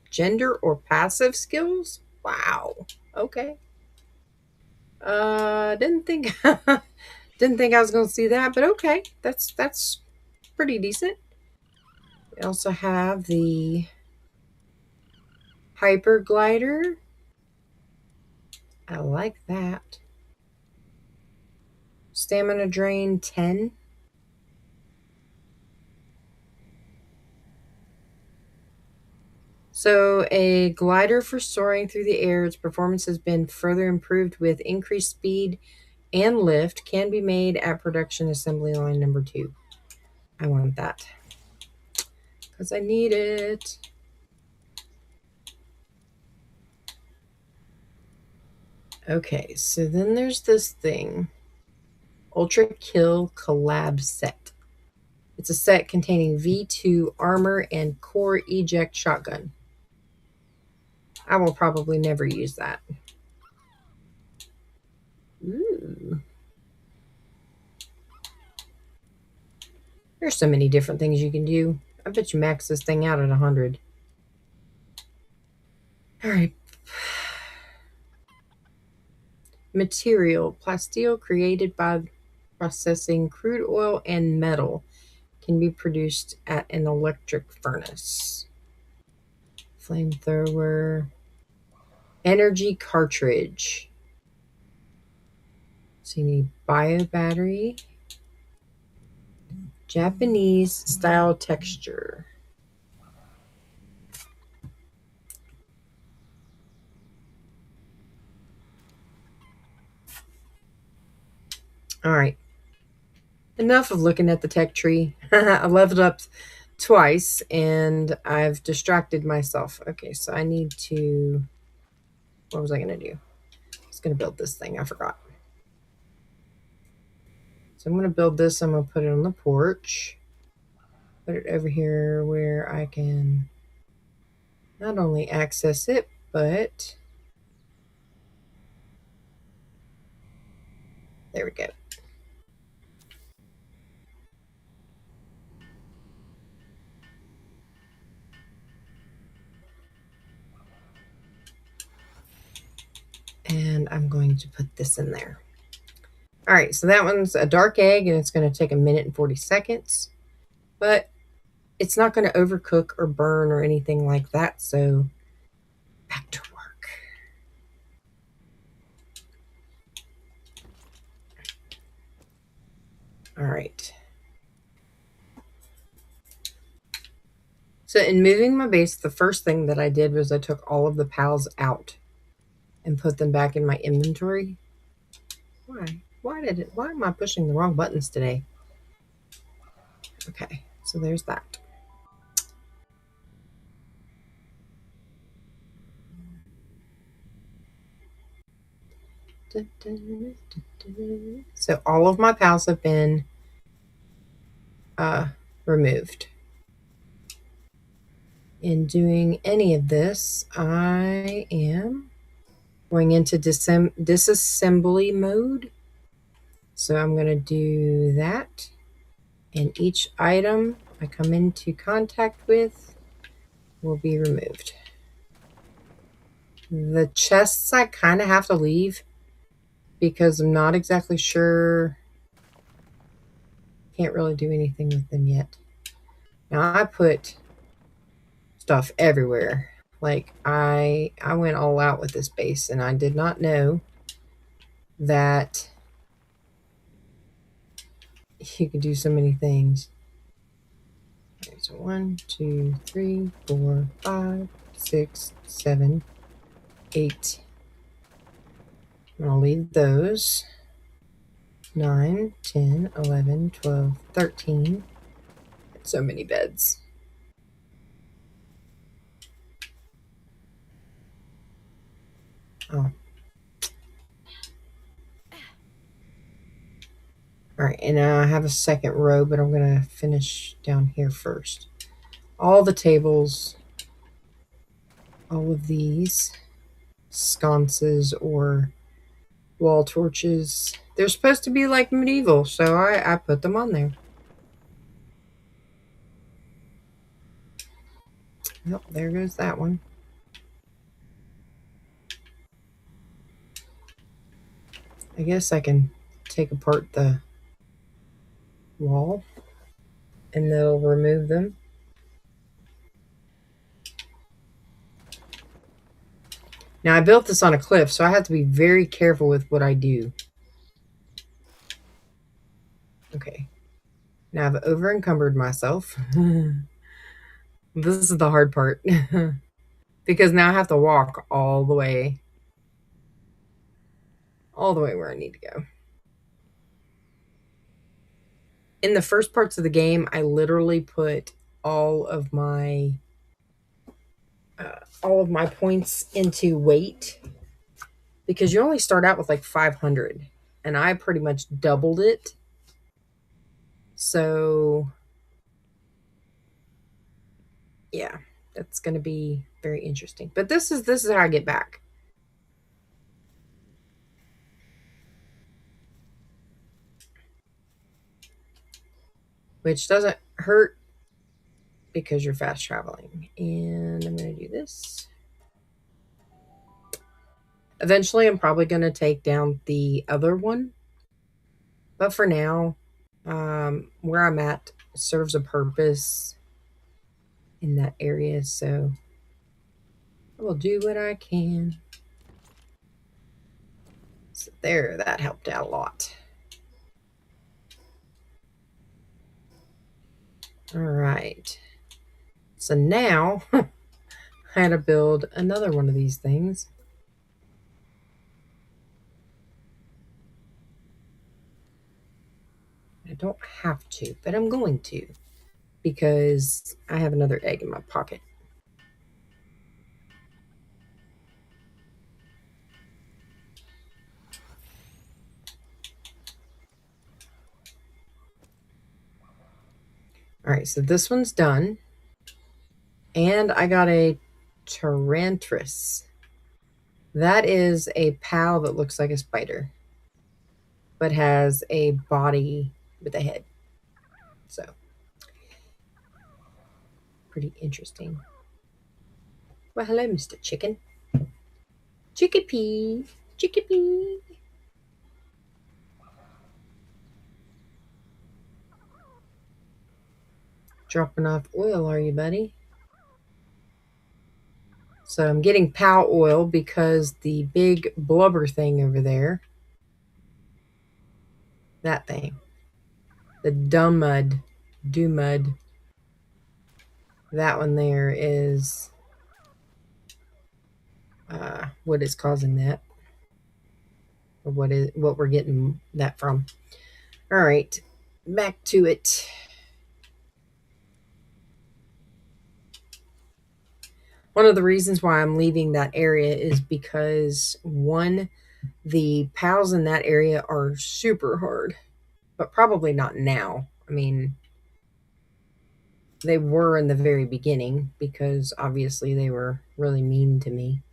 gender or passive skills. Wow. Okay. Didn't think didn't think I was going to see that, but okay. That's pretty decent. We also have the hyper glider. I like that. Stamina drain 10. So a glider for soaring through the air. Its performance has been further improved with increased speed and lift. Can be made at production assembly line number 2. I want that because I need it. Okay, so then there's this thing. Ultra Kill Collab Set. It's a set containing V2 armor and core eject shotgun. I will probably never use that. Ooh. There's so many different things you can do. I bet you max this thing out at 100. All right. Material. Plasteel created by processing crude oil and metal can be produced at an electric furnace. Flamethrower. Energy cartridge. So you need bio battery. Japanese style texture. All right. Enough of looking at the tech tree. I leveled up twice and I've distracted myself. Okay, so I need to. What was I going to do? I was going to build this thing. I forgot. So I'm going to build this. I'm going to put it on the porch. Put it over here where I can not only access it, but there we go. And I'm going to put this in there. All right, so that one's a dark egg, and it's going to take 1 minute and 40 seconds. But it's not going to overcook or burn or anything like that, so back to work. All right. So So in moving my base, the first thing that I did was I took all of the pals out and put them back in my inventory. Why? Why am I pushing the wrong buttons today? Okay, so there's that. So all of my pals have been removed. In doing any of this, I am going into disassembly mode. So I'm going to do that. And each item I come into contact with will be removed. The chests I kind of have to leave because I'm not exactly sure. Can't really do anything with them yet. Now I put stuff everywhere. Like I went all out with this base and I did not know that you could do so many things. Okay, so 1, 2, 3, 4, 5, 6, 7, 8. I'm going to leave those. 9, 10, 11, 12, 13. So many beds. Oh. Alright, and now I have a second row, but I'm going to finish down here first. All the tables, all of these sconces or wall torches, they're supposed to be like medieval, so I put them on there. Well, there goes that one. I guess I can take apart the wall and they'll remove them. Now I built this on a cliff, so I have to be very careful with what I do. Okay. Now I've over encumbered myself. This is the hard part. Because now I have to walk all the way where I need to go. In the first parts of the game, I literally put all of my points into weight because you only start out with like 500 and I pretty much doubled it. So yeah, that's going to be very interesting. But this is how I get back. Which doesn't hurt because you're fast traveling. And I'm going to do this. Eventually, I'm probably going to take down the other one. But for now, where I'm at serves a purpose in that area. So I will do what I can. So there, that helped out a lot. All right. So now I had to build another one of these things. I don't have to, but I'm going to because I have another egg in my pocket. All right, so this one's done. And I got a Tarantris. That is a pal that looks like a spider, but has a body with a head. So, pretty interesting. Well, hello, Mr. Chicken. Chickapee. Chickapee. Dropping off oil, are you, buddy? So I'm getting pal oil because the big blubber thing over there, that thing, the dumb mud, do mud, That one there is what is causing that, or what we're getting that from. All right, back to it. One of the reasons why I'm leaving that area is because one, the pals in that area are super hard, but probably not now. I mean, they were in the very beginning because obviously they were really mean to me.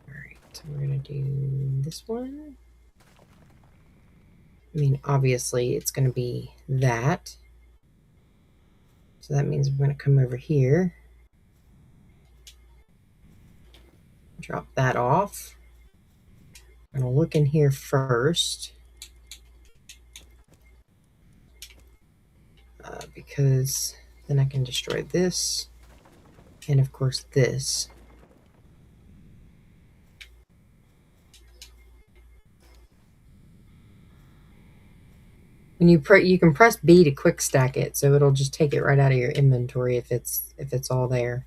All right, so we're going to do this one. I mean, obviously it's going to be that. So that means we're going to come over here, drop that off. I'm going to look in here first because then I can destroy this and, of course, this. When you can press B to quick stack it, so it'll just take it right out of your inventory if it's all there.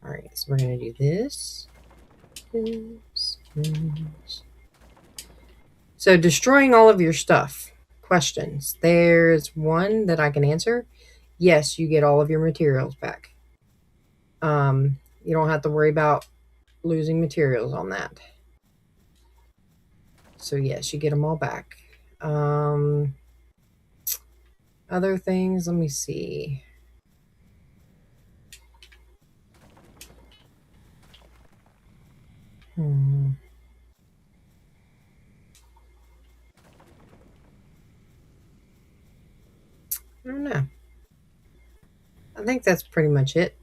All right, so we're gonna do this. So destroying all of your stuff. Questions. There's one that I can answer. Yes, you get all of your materials back. You don't have to worry about losing materials on that. So yes, you get them all back. Other things, let me see. I don't know. I think that's pretty much it.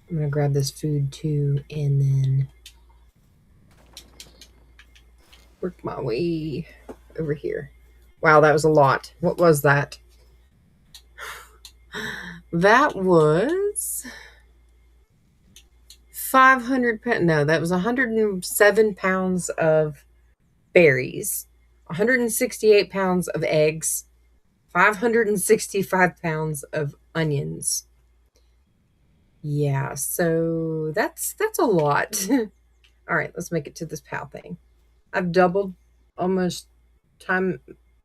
I'm going to grab this food too and then work my way over here. Wow, that was a lot. What was that? That was 500 pounds. No, that was 107 pounds of berries, 168 pounds of eggs, 565 pounds of onions. Yeah, so that's a lot. All right, let's make it to this pal thing. I've doubled almost time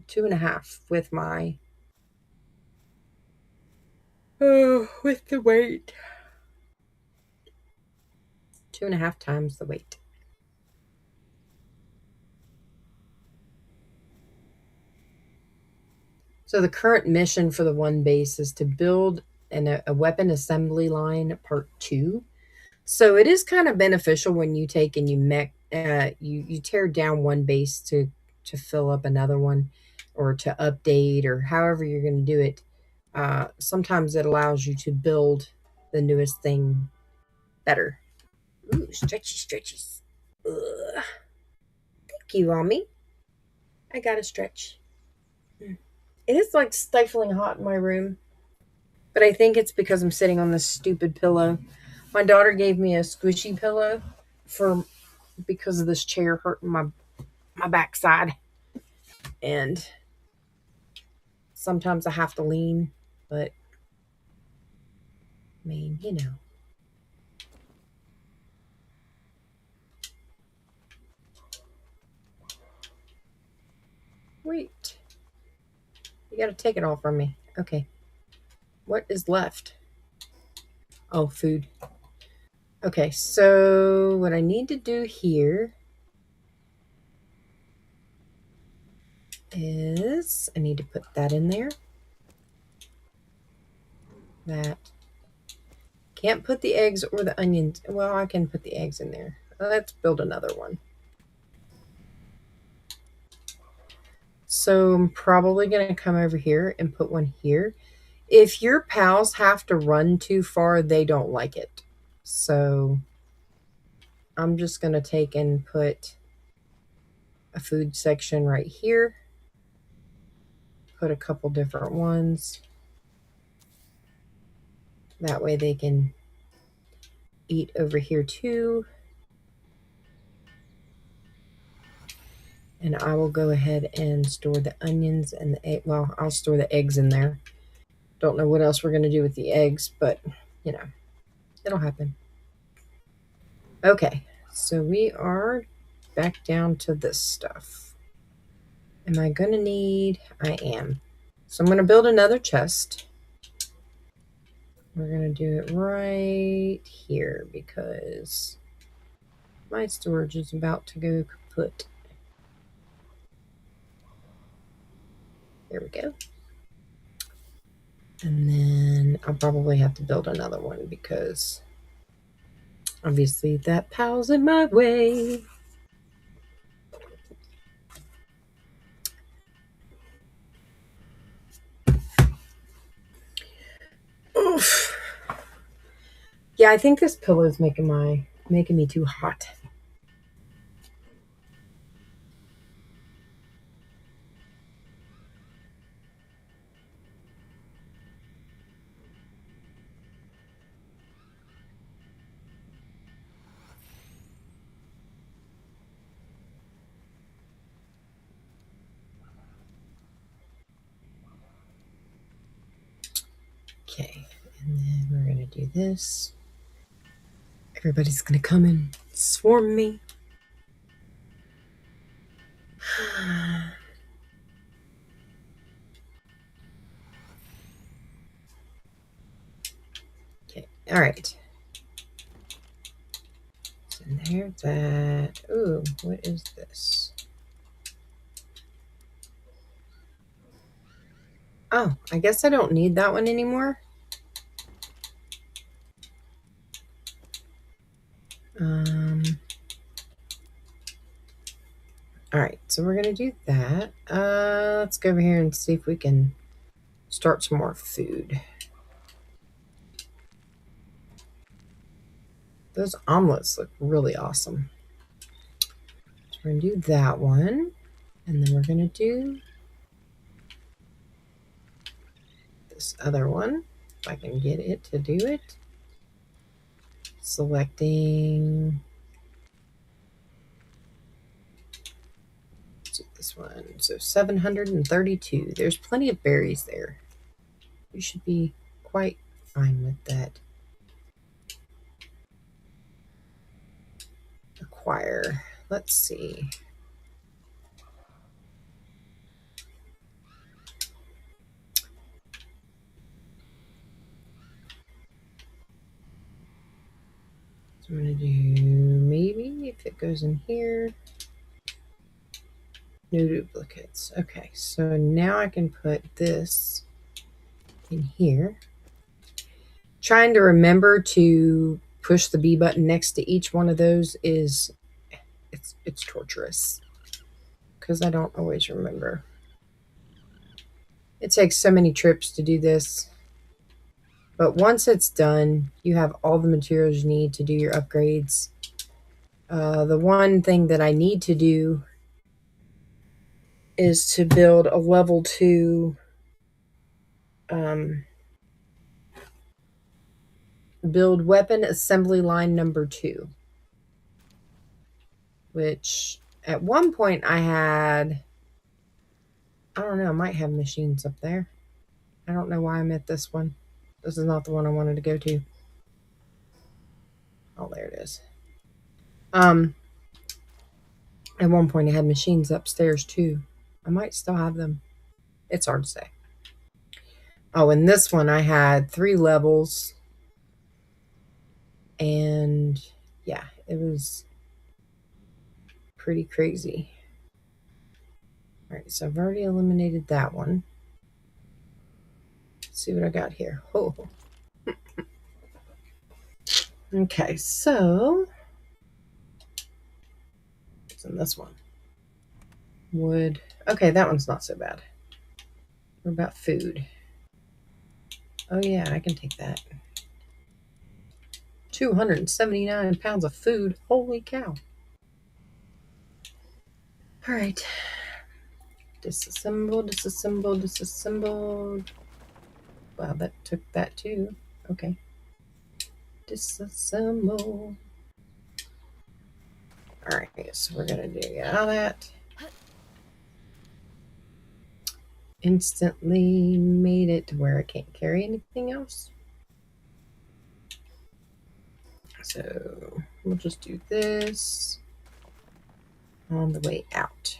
2.5 with my with the weight. 2.5 times the weight. So the current mission for the one base is to build a weapon assembly line part 2. So it is kind of beneficial when you take and you tear down one base to fill up another one or to update or however you're going to do it. Sometimes it allows you to build the newest thing better. Ooh, stretchy stretchies. Ugh. Thank you, Mommy. I got to stretch. It is like stifling hot in my room, but I think it's because I'm sitting on this stupid pillow. My daughter gave me a squishy pillow for because of this chair hurting my backside, and sometimes I have to lean, but I mean, you know. Wait, you got to take it all from me. Okay, what is left? Oh, food. Okay, so what I need to do here is I need to put that in there. That. Can't put the eggs or the onions. Well, I can put the eggs in there. Let's build another one. So I'm probably going to come over here and put one here. If your pals have to run too far, they don't like it. So I'm just going to take and put a food section right here. Put a couple different ones. That way they can eat over here too. And I will go ahead and store the onions and the egg. Well, I'll store the eggs in there. Don't know what else we're going to do with the eggs, but you know, it'll happen. Okay, so we are back down to this stuff. Am I going to need? I am. So I'm going to build another chest. We're going to do it right here because my storage is about to go kaput. There we go. And then I'll probably have to build another one because obviously that pal's in my way. Oof. Yeah, I think this pillow is making me too hot. Okay, and then we're gonna do this. Everybody's gonna come and swarm me. Okay, all right. So there's that. Ooh, what is this? Oh, I guess I don't need that one anymore. All right, so we're gonna do that. Let's go over here and see if we can start some more food. Those omelets look really awesome. So we're gonna do that one, and then we're gonna do this other one, if I can get it to do it. Selecting, let's do this one. So 732. There's plenty of berries there. You should be quite fine with that. Acquire. Let's see. So I'm going to do maybe if it goes in here. No duplicates. Okay, so now I can put this in here. Trying to remember to push the B button next to each one of those is it's torturous because I don't always remember. It takes so many trips to do this. But once it's done, you have all the materials you need to do your upgrades. The one thing that I need to do is to build a level 2 build weapon assembly line number 2, which at one point I had, I don't know, I might have machines up there. I don't know why I'm at this one. This is not the one I wanted to go to. Oh, there it is. At one point I had machines upstairs too. I might still have them. It's hard to say. Oh, in this one I had 3 levels. And yeah, it was pretty crazy. All right, so I've already eliminated that one. Let's see what I got here. Oh. Okay, so what's in this one? Wood. Okay, that one's not so bad. What about food? Oh yeah, I can take that. 279 pounds of food. Holy cow. All right. Disassemble, disassemble, disassemble. Wow, that took that too. Okay. Disassemble. All right, so we're gonna do all that. instantly made it to where I can't carry anything else. So we'll just do this on the way out.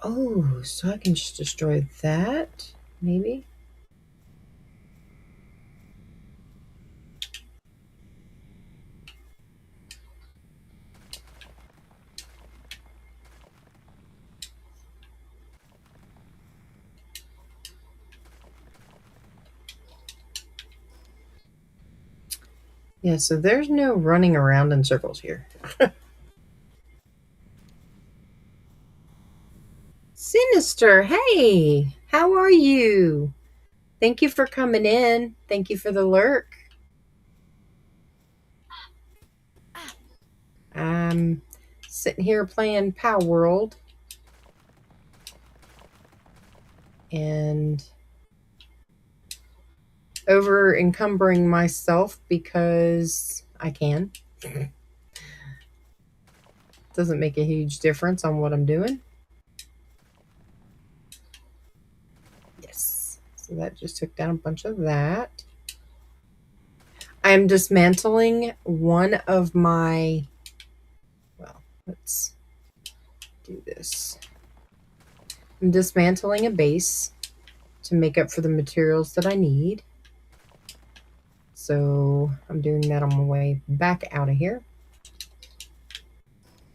Oh, so I can just destroy that, maybe? Yeah, so there's no running around in circles here. Sinister, hey, how are you? Thank you for coming in. Thank you for the lurk. I'm sitting here playing Pow World and over encumbering myself because I can. Doesn't make a huge difference on what I'm doing. Yes, so that just took down a bunch of that. I'm dismantling one of my, well, let's do this. I'm dismantling a base to make up for the materials that I need. So I'm doing that on my way back out of here.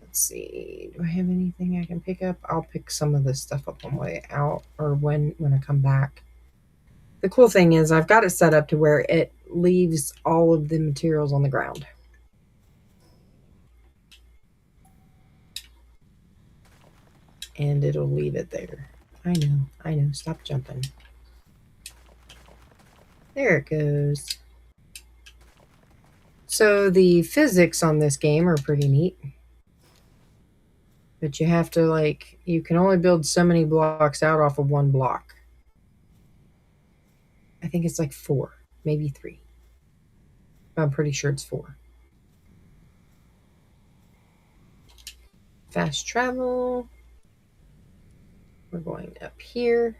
Let's see, do I have anything I can pick up? I'll pick some of this stuff up on my way out or when I come back. The cool thing is I've got it set up to where it leaves all of the materials on the ground. And it'll leave it there. I know, stop jumping. There it goes. So the physics on this game are pretty neat. But you have to, like, you can only build so many blocks out off of one block. I think it's like 4, maybe 3. I'm pretty sure it's 4. Fast travel. We're going up here.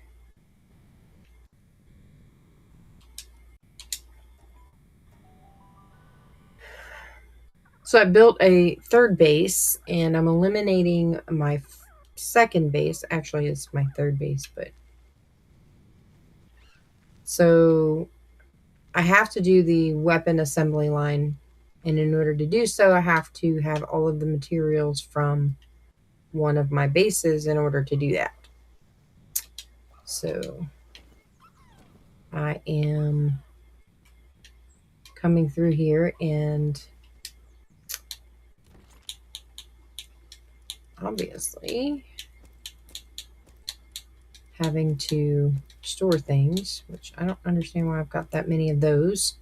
So I built a third base and I'm eliminating my second base. Actually, it's my third base, but so I have to do the weapon assembly line. And in order to do so, I have to have all of the materials from one of my bases in order to do that. So I am coming through here and obviously having to store things, which I don't understand why I've got that many of those.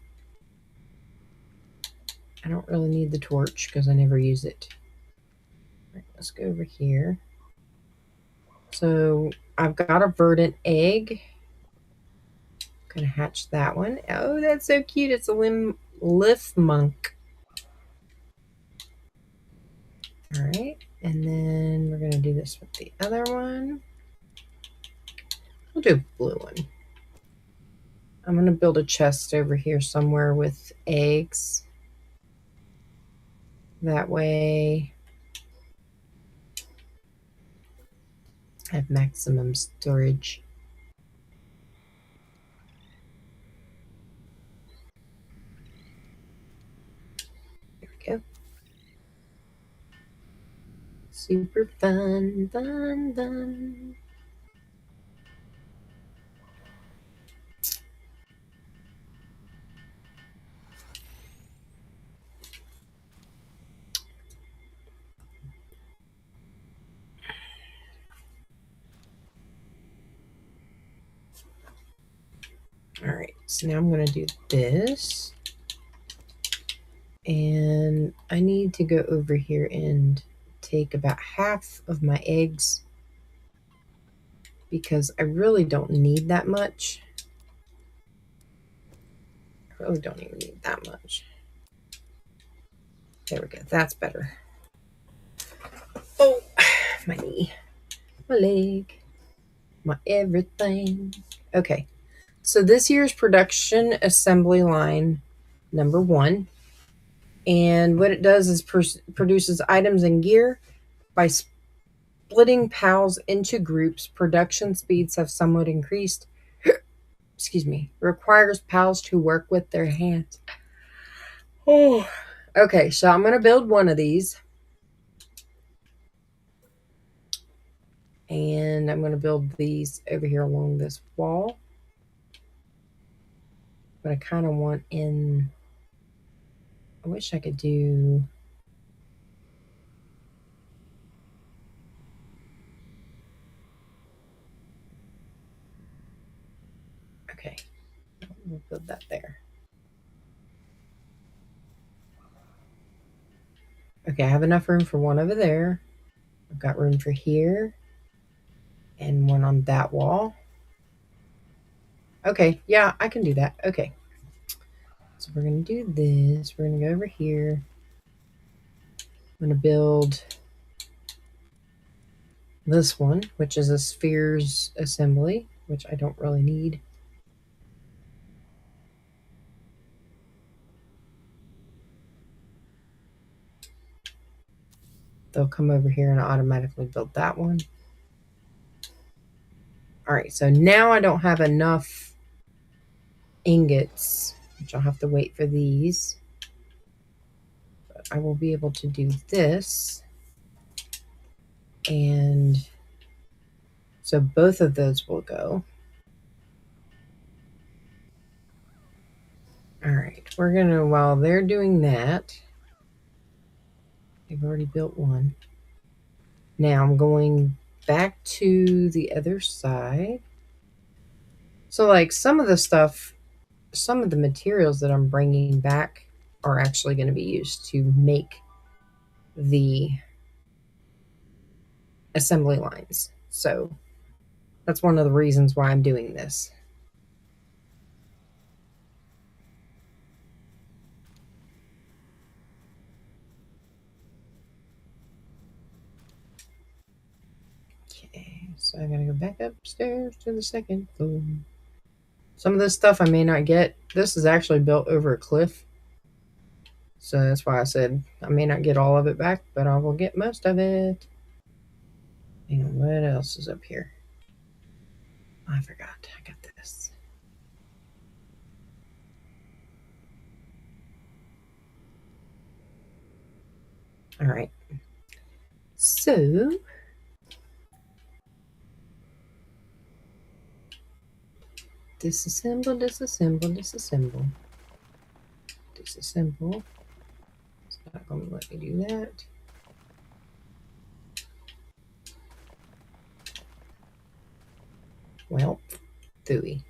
I don't really need the torch because I never use it. All right, let's go over here. So I've got a verdant egg. I'm gonna hatch that one. Oh, that's so cute. It's a lift monk. All right, and then we're gonna do this with the other one. We'll do a blue one. I'm gonna build a chest over here somewhere with eggs. That way I have maximum storage. There we go. Super fun, fun, fun. All right, so now I'm going to do this. And I need to go over here and take about half of my eggs because I really don't need that much. really don't even need that much. There we go. That's better. Oh, my knee, my leg, my everything. Okay. So this year's production assembly line number 1. And what it does is produces items and gear by splitting PALs into groups. Production speeds have somewhat increased. Excuse me. Requires PALs to work with their hands. Oh. Okay, so I'm going to build one of these. And I'm going to build these over here along this wall. But I kind of want in... I wish I could do... Okay, we'll build that there. Okay, I have enough room for one over there. I've got room for here. And one on that wall. Okay, yeah, I can do that. Okay. So we're going to do this. We're going to go over here. I'm going to build this one, which is a spheres assembly, which I don't really need. They'll come over here and automatically build that one. All right, so now I don't have enough ingots, which I'll have to wait for these. But I will be able to do this. And so both of those will go. All right, we're going to, while they're doing that, they've already built one. Now I'm going back to the other side. So like some of the stuff, some of the materials that I'm bringing back are actually going to be used to make the assembly lines. So that's one of the reasons why I'm doing this. Okay, so I gotta go back upstairs to the second floor. Some of this stuff I may not get. This is actually built over a cliff. So that's why I said I may not get all of it back, but I will get most of it. Hang on, what else is up here? I forgot. I got this. All right. So disassemble, disassemble, disassemble. Disassemble. It's not going to let me do that. Well, phooey.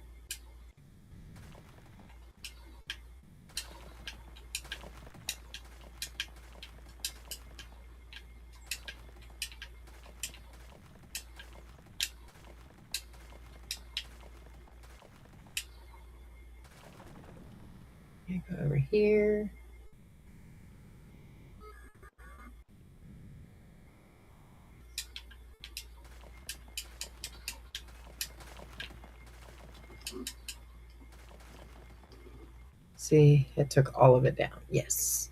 Go over here. See, it took all of it down. Yes.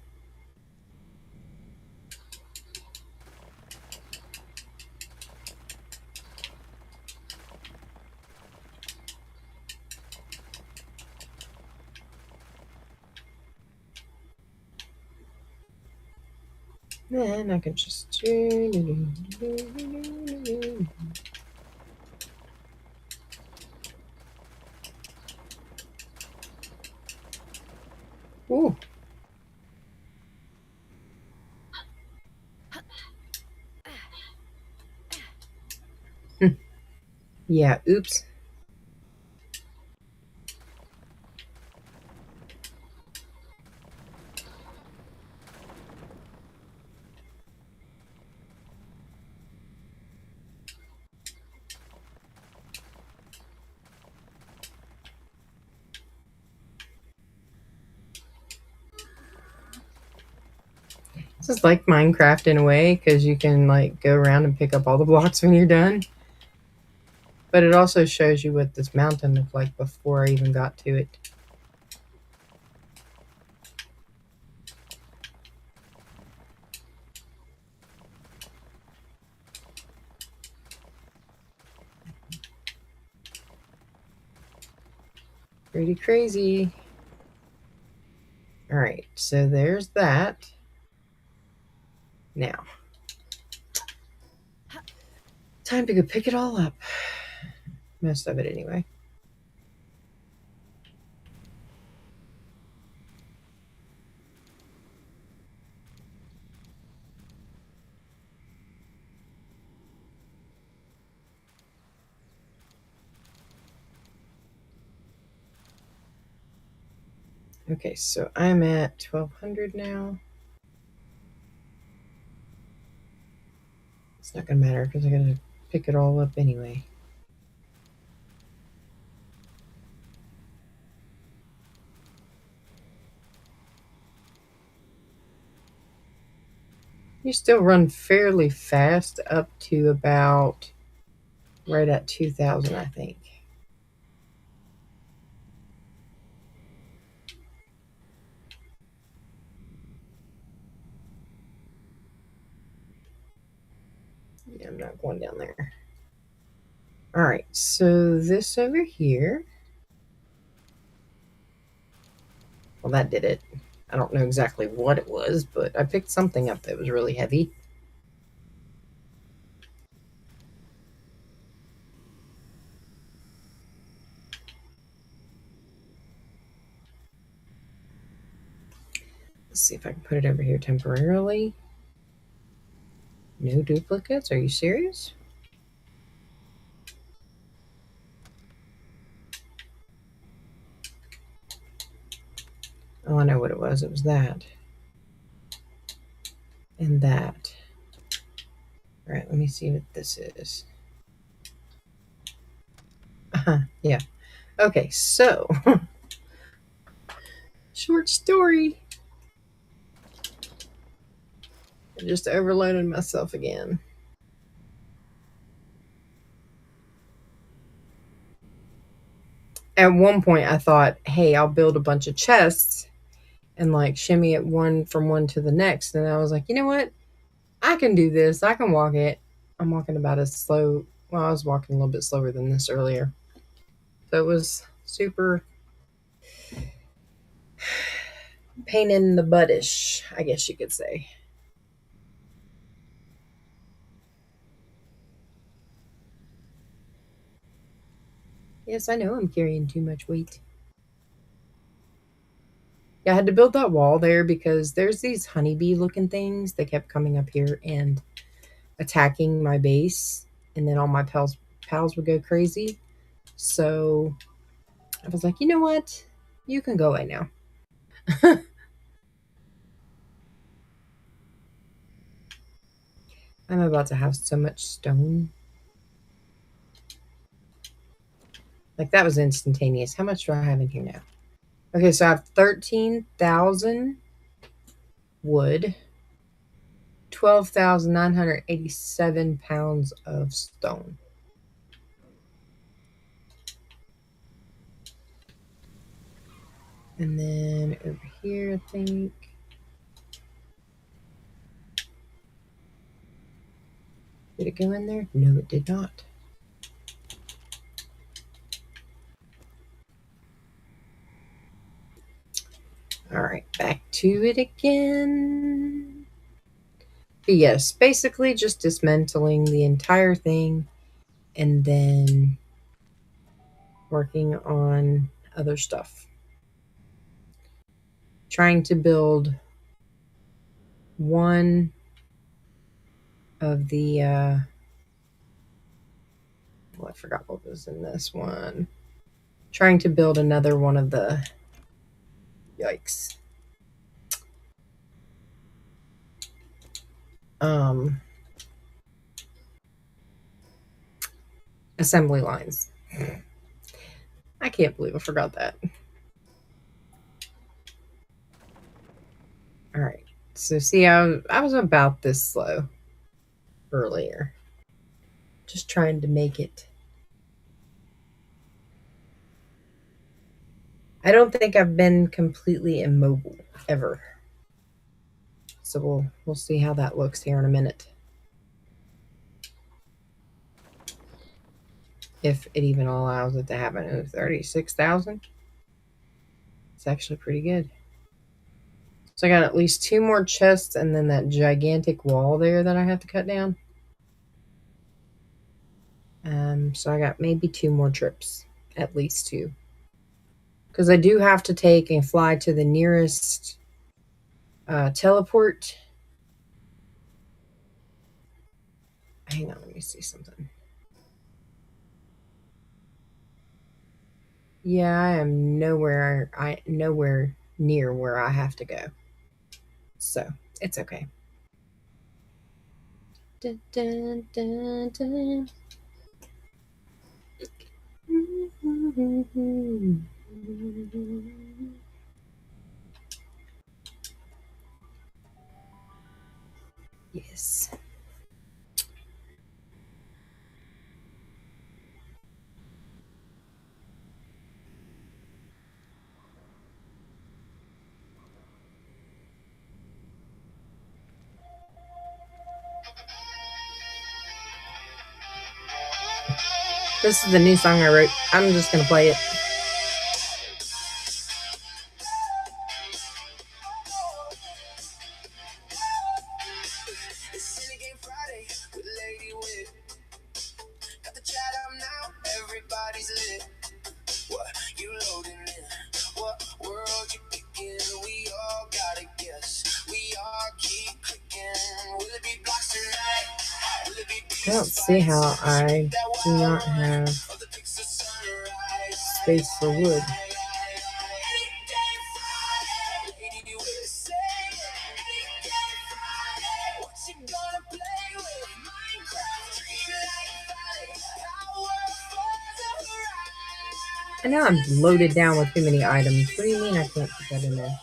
Then I can just... Ooh. Yeah, oops. This is like Minecraft in a way because you can like go around and pick up all the blocks when you're done. But it also shows you what this mountain looked like before I even got to it. Pretty crazy. All right, so there's that. Now, time to go pick it all up. Most of it, anyway. Okay, so I'm at 1200 now. It's not going to matter because I'm going to pick it all up anyway. You still run fairly fast up to about right at 2000, I think. Yeah, I'm not going down there. All right, so this over here. Well, that did it. I don't know exactly what it was, but I picked something up that was really heavy. Let's see if I can put it over here temporarily. No duplicates? Are you serious? Oh, I know what it was. It was that. And that. All right, let me see what this is. Yeah. Okay, so short story. I just overloaded myself again. At one point, I thought, hey, I'll build a bunch of chests and like shimmy it one from one to the next. And I was like, you know what? I can do this. I can walk it. I'm walking about as slow. Well, I was walking a little bit slower than this earlier. So it was super pain in the buttish, I guess you could say. Yes, I know I'm carrying too much weight. Yeah, I had to build that wall there because there's these honeybee looking things. They kept coming up here and attacking my base, and then all my pals would go crazy. So I was like, you know what? You can go away now. I'm about to have so much stone. Like that was instantaneous. How much do I have in here now? Okay, so I have 13,000 wood, 12,987 pounds of stone. And then over here, I think. Did it go in there? No, it did not. All right, back to it again. But yes, basically just dismantling the entire thing and then working on other stuff. Trying to build one of the I forgot what was in this one. Trying to build another one of the yikes. Um Assembly lines. I can't believe I forgot that. All right. So see, I was about this slow earlier. Just trying to make it. I don't think I've been completely immobile ever. So we'll see how that looks here in a minute. If it even allows it to happen. Oh, 36,000. It's actually pretty good. So I got at least 2 more chests and then that gigantic wall there that I have to cut down. So I got maybe 2 more trips, at least 2. Because I do have to take and fly to the nearest teleport. Hang on, let me see something. Yeah, I am nowhere near where I have to go. So it's okay. Dun, dun, dun, dun. Yes. This is the new song I wrote. I'm just gonna play it. It's Silly Game Friday with LadyWit. Got the chat up now, everybody's lit. What you loading in? What world you picking? We all gotta guess. We all keep clicking. Will it be blocks tonight? Will it be I don't see how I do not have space for wood. I know I'm loaded down with too many items. What do you mean I can't put that in there?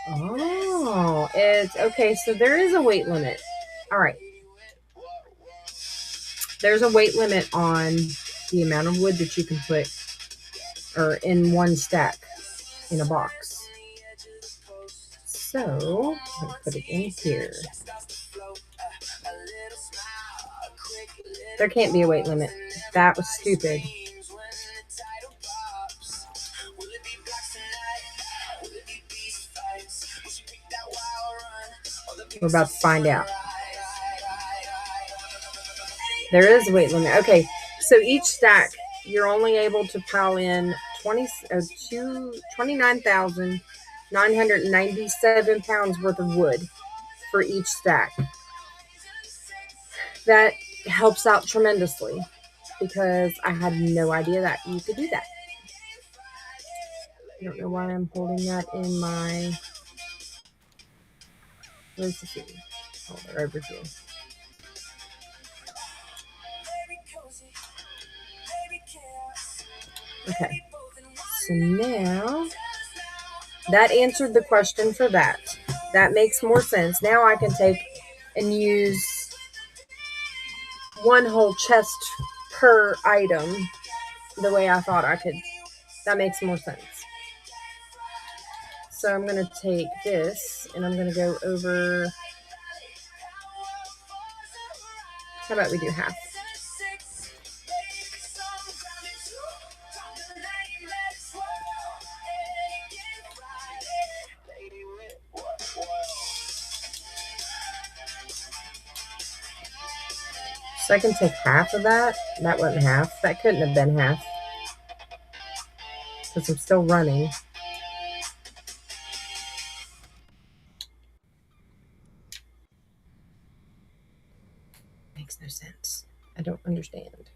Oh, it's okay. So there is a weight limit. All right. There's a weight limit on the amount of wood that you can put or in one stack in a box. So I'm gonna put it in here. There can't be a weight limit. That was stupid. We're about to find out. There is a weight limit. Okay, so each stack you're only able to pile in 29,997 pounds worth of wood for each stack. That helps out tremendously because I had no idea that you could do that. I don't know why I'm holding that in my recipe. Oh, they're over here. Okay, so now that answered the question for that. That makes more sense. Now I can take and use one whole chest per item the way I thought I could. That makes more sense. So I'm going to take this and I'm going to go over. How about we do half? So I can take half of that. That wasn't half. That couldn't have been half. Because I'm still running. Makes no sense. I don't understand.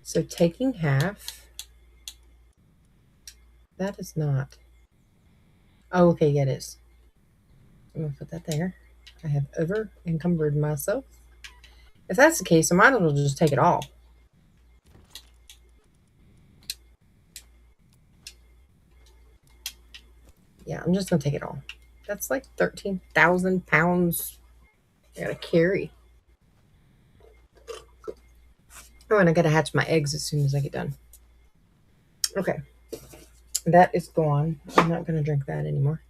So taking half. That is not. Oh, okay, yeah, it is. I'm going to put that there. I have over encumbered myself. If that's the case, I might as well just take it all. Yeah, I'm just gonna take it all. That's like 13,000 pounds I gotta carry. Oh, and I gotta hatch my eggs as soon as I get done. Okay, that is gone. I'm not gonna drink that anymore.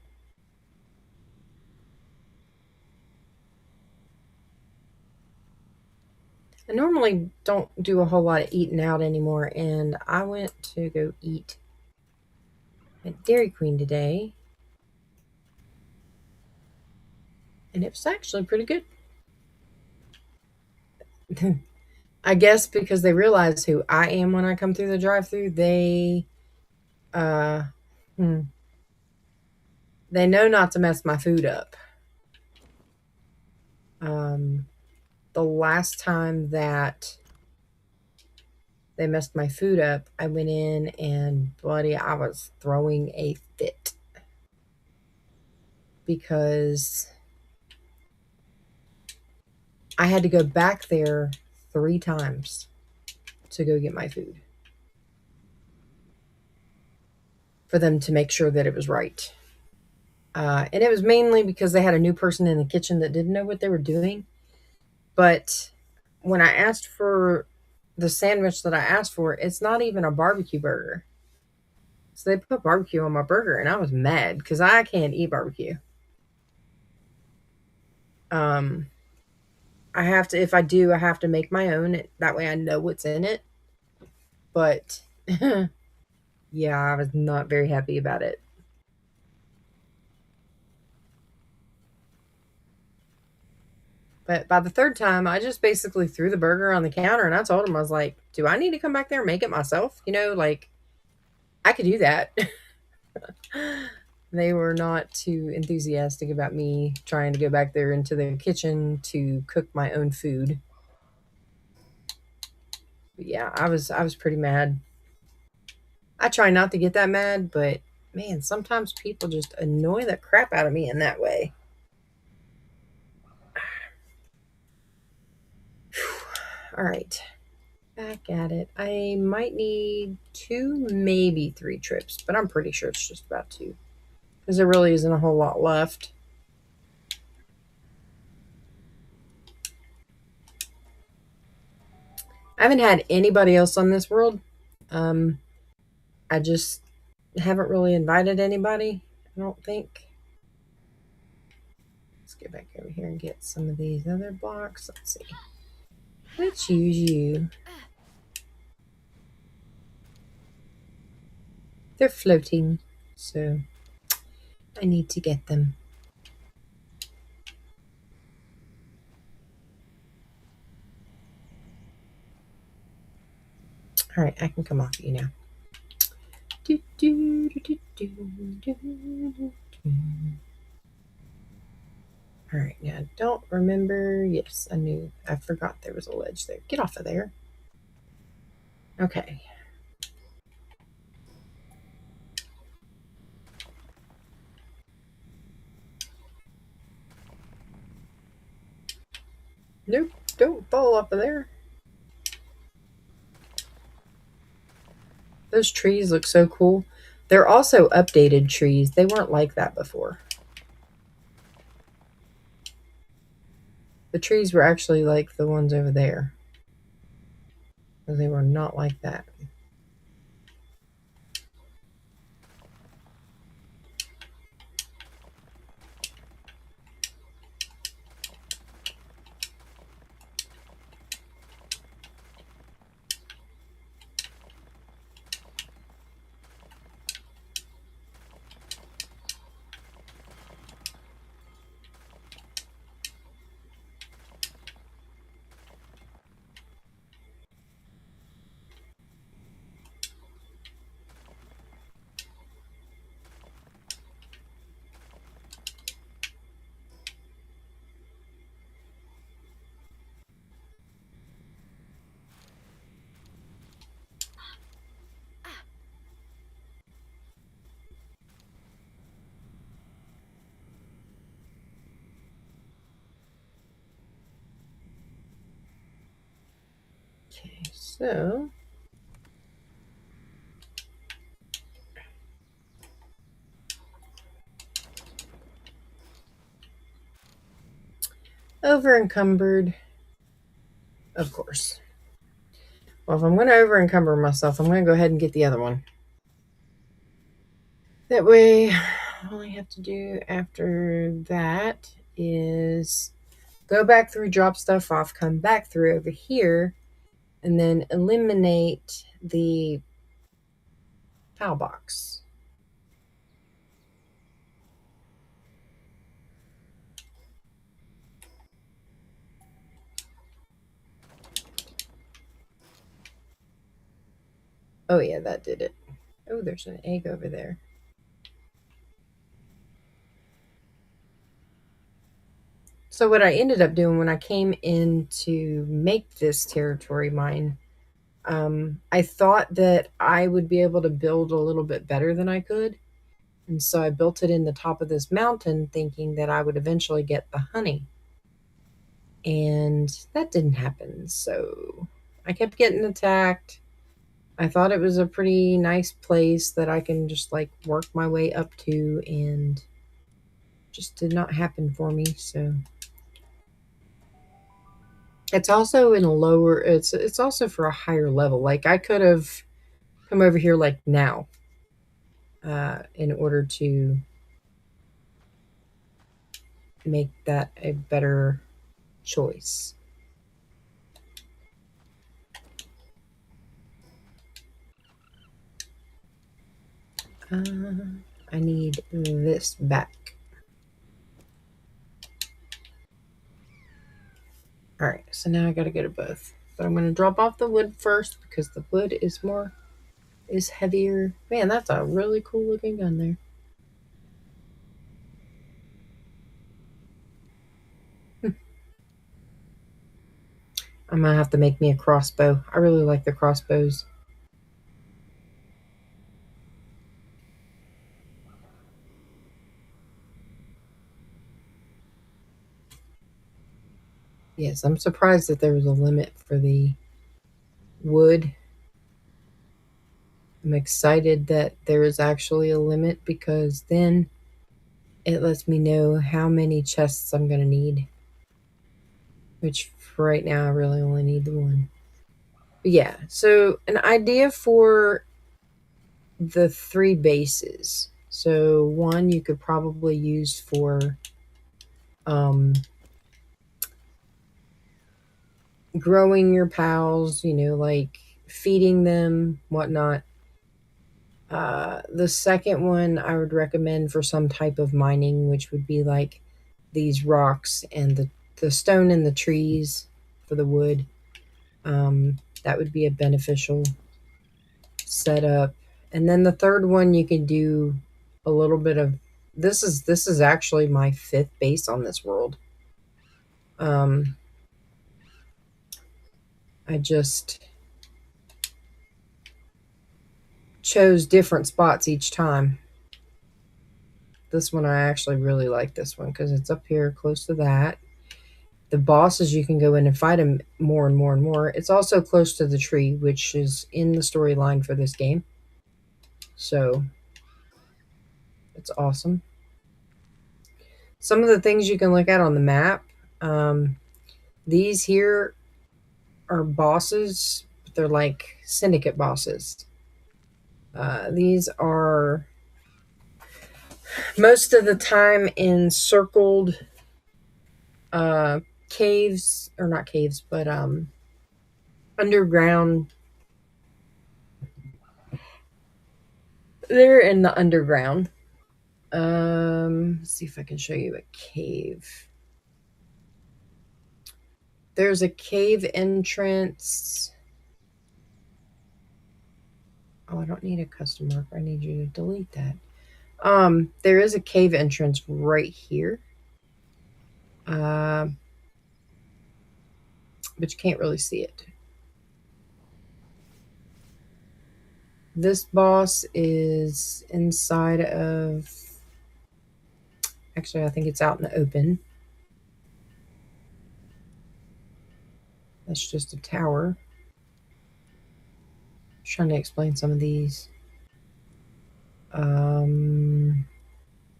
I normally don't do a whole lot of eating out anymore, and I went to go eat at Dairy Queen today, and it was actually pretty good. I guess because they realize who I am when I come through the drive-through, uh, hmm, they know not to mess my food up. Um, the last time that they messed my food up, I went in and bloody, I was throwing a fit because I had to go back there 3 times to go get my food for them to make sure that it was right. And it was mainly because they had a new person in the kitchen that didn't know what they were doing. But when I asked for the sandwich that I asked for, it's not even a barbecue burger. So they put barbecue on my burger, and I was mad because I can't eat barbecue. Um, I have to, if I do, I have to make my own. That way I know what's in it. But yeah, I was not very happy about it. But by the third time, I just basically threw the burger on the counter and I told him, I was like, do I need to come back there and make it myself? Like I could do that. They were not too enthusiastic about me trying to go back there into the kitchen to cook my own food. But yeah, I was pretty mad. I try not to get that mad, but man, sometimes people just annoy the crap out of me in that way. All right, back at it. I might need 2, maybe 3 trips, but I'm pretty sure it's just about 2 because there really isn't a whole lot left. I haven't had anybody else on this world. Um, I just haven't really invited anybody, I don't think. Let's get back over here and get some of these other blocks. Let's see. Let's use you. They're floating, so I need to get them. All right, I can come off you now. Do, do, do, do, do, do, do. All right, now I don't remember. Yes, I forgot there was a ledge there. Get off of there. Okay. Nope, don't fall off of there. Those trees look so cool. They're also updated trees. They weren't like that before. The trees were actually like the ones over there. They were not like that. Okay, so Over encumbered, of course. Well, if I'm going to over encumber myself, I'm going to go ahead and get the other one. That way, all I have to do after that is go back through, drop stuff off, come back through over here, and then eliminate the PAL box. Oh, yeah, that did it. Oh, there's an egg over there. So what I ended up doing when I came in to make this territory mine, I thought that I would be able to build a little bit better than I could. And so I built it in the top of this mountain thinking that I would eventually get the honey. And that didn't happen. So I kept getting attacked. I thought it was a pretty nice place that I can just like work my way up to, and just did not happen for me. So it's also in a lower, it's also for a higher level. Like I could have come over here like now in order to make that a better choice. I need this back. All right, so now I got to go to both. But I'm going to drop off the wood first because the wood is heavier. Man, that's a really cool looking gun there. I'm going to have to make me a crossbow. I really like the crossbows. Yes, I'm surprised that there was a limit for the wood. I'm excited that there is actually a limit because then it lets me know how many chests I'm going to need. Which for right now, I really only need the one. But yeah, so an idea for the three bases. So one you could probably use for um, growing your pals, like feeding them, whatnot. The second one I would recommend for some type of mining, which would be like these rocks and the stone and the trees for the wood. That would be a beneficial setup. And then the third one you can do a little bit of this is actually my fifth base on this world. Um, I just chose different spots each time. This one I actually really like this one because it's up here close to that. The bosses you can go in and fight them more and more and more. It's also close to the tree, which is in the storyline for this game. So it's awesome. Some of the things you can look at on the map. These here are bosses, but they're like syndicate bosses. These are most of the time encircled caves, or not caves, but underground. They're in the underground. Let's see if I can show you a cave. There's a cave entrance. Oh, I don't need a custom marker. I need you to delete that. There is a cave entrance right here. But you can't really see it. This boss is inside of. Actually, I think it's out in the open. That's just a tower. I'm trying to explain some of these.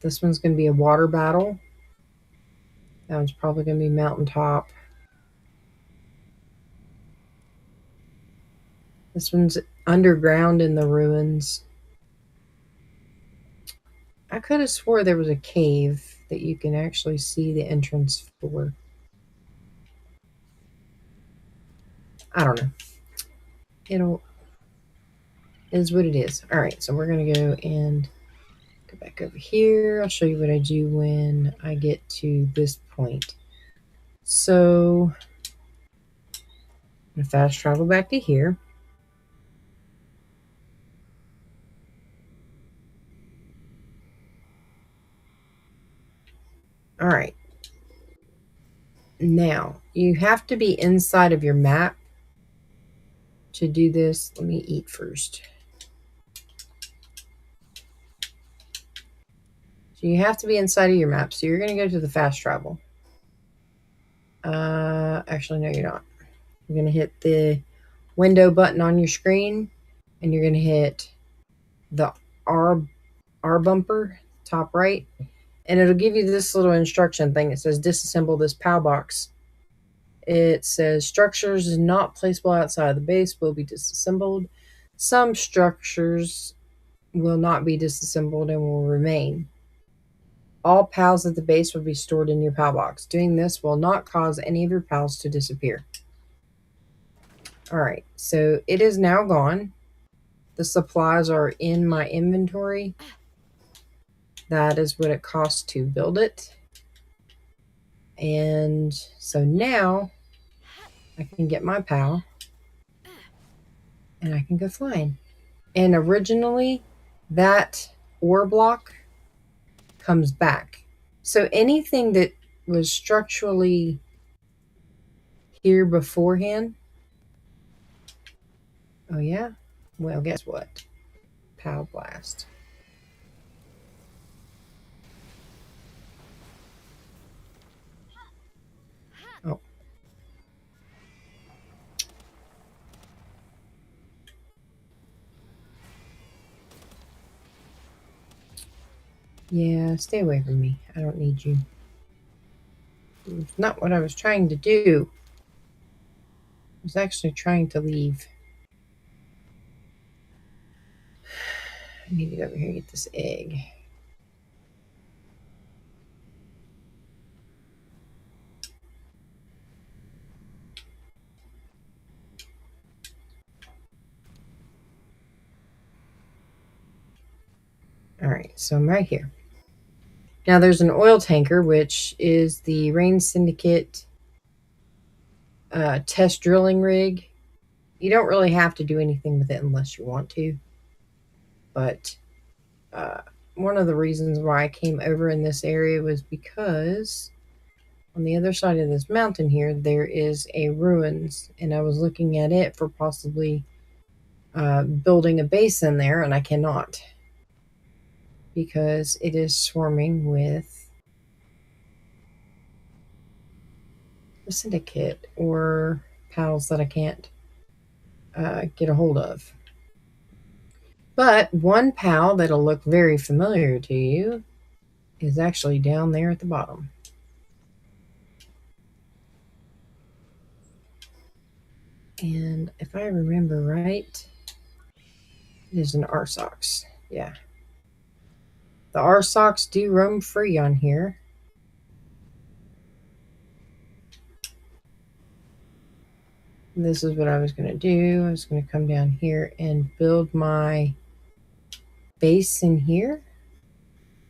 This one's going to be a water battle. That one's probably going to be mountaintop. This one's underground in the ruins. I could have swore there was a cave that you can actually see the entrance for. I don't know. It'll is what it is. All right, so we're gonna go and go back over here. I'll show you what I do when I get to this point. So I'm gonna fast travel back to here. All right. Now you have to be inside of your map to do this. Let me eat first. So you have to be inside of your map. So you're going to go to the fast travel. Actually, no, you're not. You're going to hit the window button on your screen, and you're going to hit the R bumper, top right, and it'll give you this little instruction thing. It says disassemble this POW box. It says structures not placeable outside of the base will be disassembled. Some structures will not be disassembled and will remain. All PALs at the base will be stored in your PAL box. Doing this will not cause any of your PALs to disappear. Alright, so it is now gone. The supplies are in my inventory. That is what it costs to build it. And so now I can get my PAL and I can go flying. And originally that ore block comes back. So anything that was structurally here beforehand. Oh yeah? Well, guess what? POW blast. Oh. Yeah, stay away from me. I don't need you. It's not what I was trying to do. I was actually trying to leave. I need to go over here and get this egg. Alright, so I'm right here. Now there's an oil tanker, which is the Rain Syndicate test drilling rig. You don't really have to do anything with it unless you want to. But one of the reasons why I came over in this area was because on the other side of this mountain here, there is a ruins, and I was looking at it for possibly building a base in there, and I cannot because it is swarming with the syndicate or pals that I can't get a hold of. But one pal that'll look very familiar to you is actually down there at the bottom. And if I remember right, it is an Arsox. Yeah. The Arsox do roam free on here. And this is what I was going to do. I was going to come down here and build my base in here.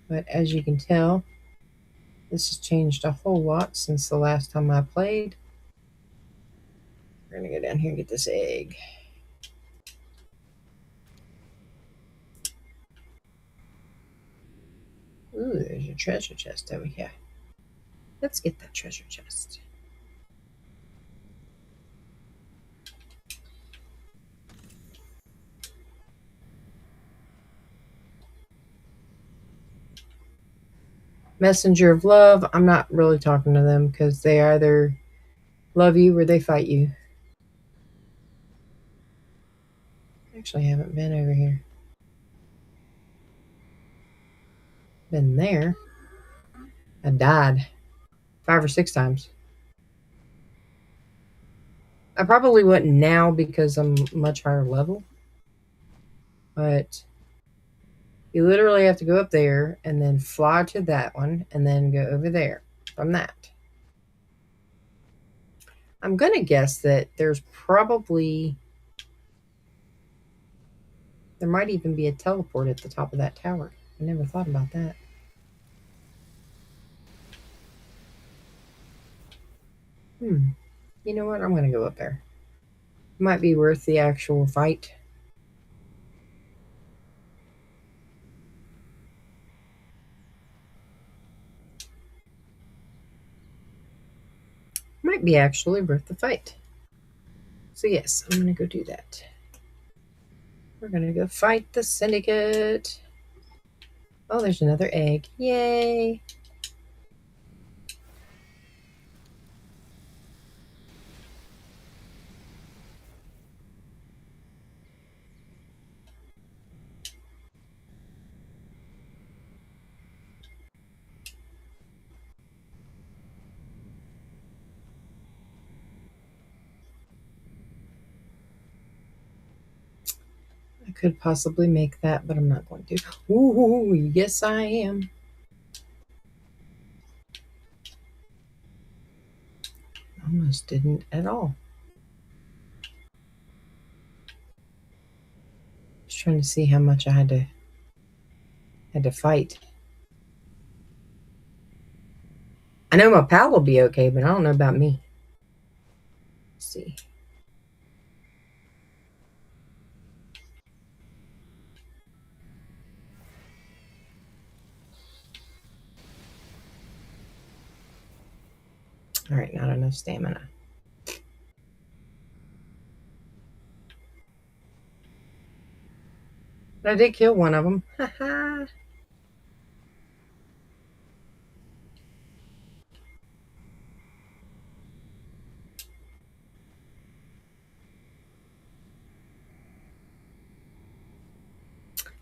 But as you can tell, this has changed a whole lot since the last time I played. We're going to go down here and get this egg. Ooh, there's a treasure chest over here. Let's get that treasure chest. Messenger of love. I'm not really talking to them because they either love you or they fight you. Actually, I haven't been over here. Been there. I died 5 or 6 times. I probably wouldn't now because I'm much higher level, but you literally have to go up there and then fly to that one and then go over there from that. I'm going to guess that there might even be a teleport at the top of that tower. I never thought about that. You know what? I'm going to go up there. Might be worth the actual fight. Might be actually worth the fight. So yes, I'm going to go do that. We're going to go fight the syndicate. Oh, there's another egg. Yay! I could possibly make that, but I'm not going to. Ooh, yes I am. Almost didn't at all. Just trying to see how much I had to fight. I know my pal will be okay, but I don't know about me. Let's see. All right, not enough stamina. But I did kill one of them. Haha.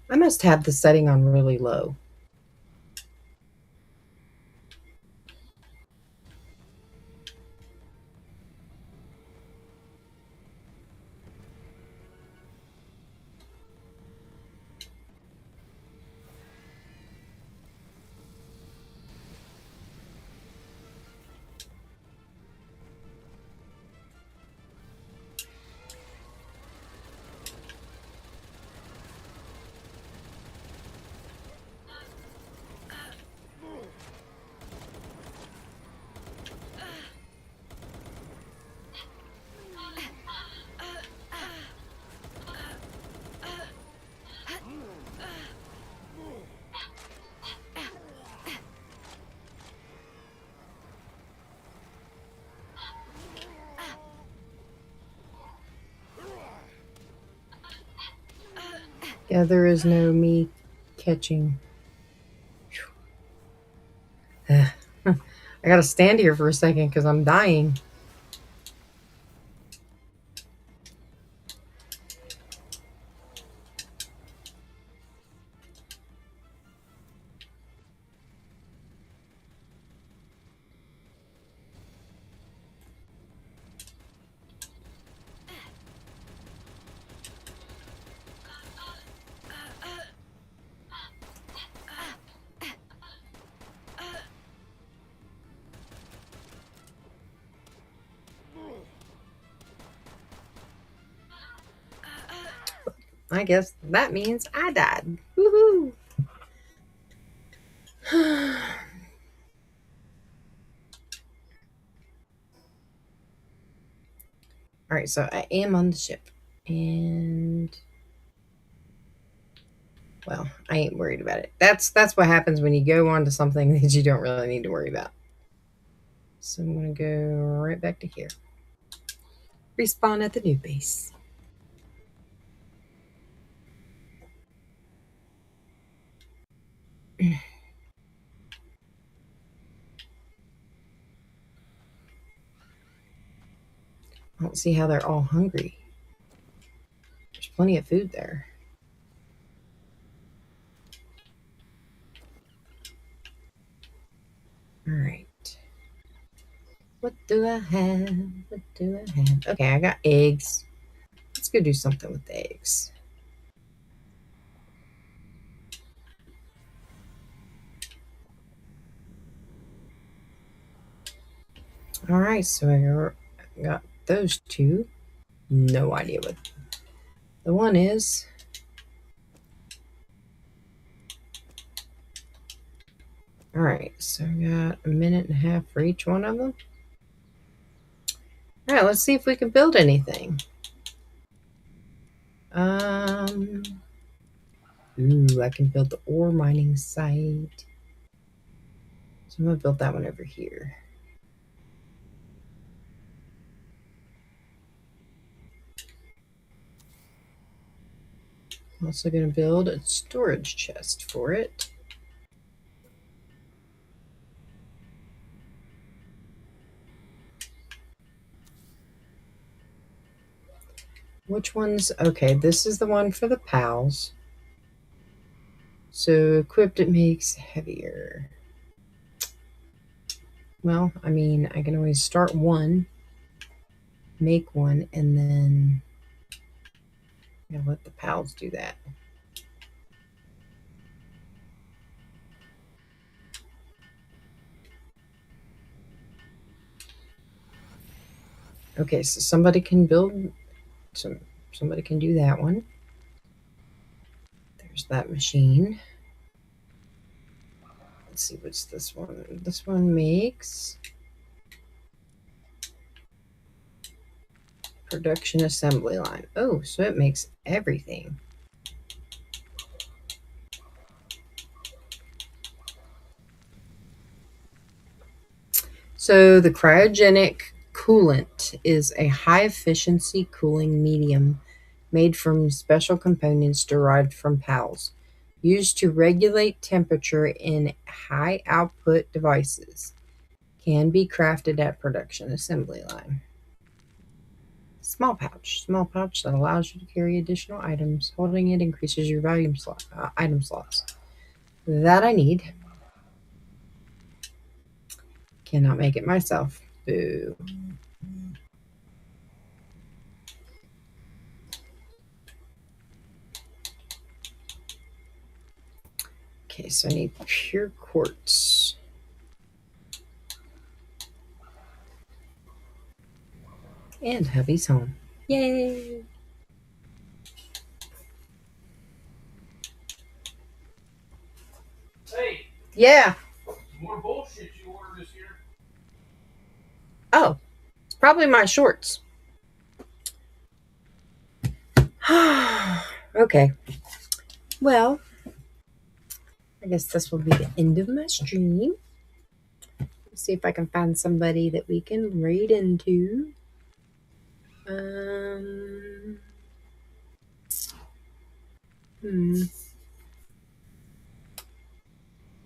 I must have the setting on really low. Yeah, there is no me catching. I gotta stand here for a second because I'm dying. I guess that means I died. Woohoo! All right, so I am on the ship, and well, I ain't worried about it. That's what happens when you go onto something that you don't really need to worry about. So I'm gonna go right back to here. Respawn at the new base. I don't see how they're all hungry. There's plenty of food there. All right. What do I have? What do I have? Okay, I got eggs. Let's go do something with the eggs. All right, so I got those two. No idea what the one is. All right, so I got a minute and a half for each one of them. All right, let's see if we can build anything. Ooh, I can build the ore mining site. So I'm gonna build that one over here. I'm also gonna build a storage chest for it. Which one's okay? This is the one for the pals. So equipped, it makes heavier. Well, I mean, I can always start one, make one, and then let the pals do that. Okay, so somebody can build somebody can do that one. There's that machine. Let's see, what's this one? This one makes production assembly line. Oh, so it makes everything. So the cryogenic coolant is a high efficiency cooling medium made from special components derived from PALs, used to regulate temperature in high output devices. Can be crafted at production assembly line. Small pouch that allows you to carry additional items. Holding it increases your item slots. That I need. Cannot make it myself. Boo. Okay, so I need pure quartz. And hubby's home. Yay! Hey, Yeah. more bullshit you ordered this year. Oh, it's probably my shorts. Okay. Well, I guess this will be the end of my stream. Let's see if I can find somebody that we can raid into.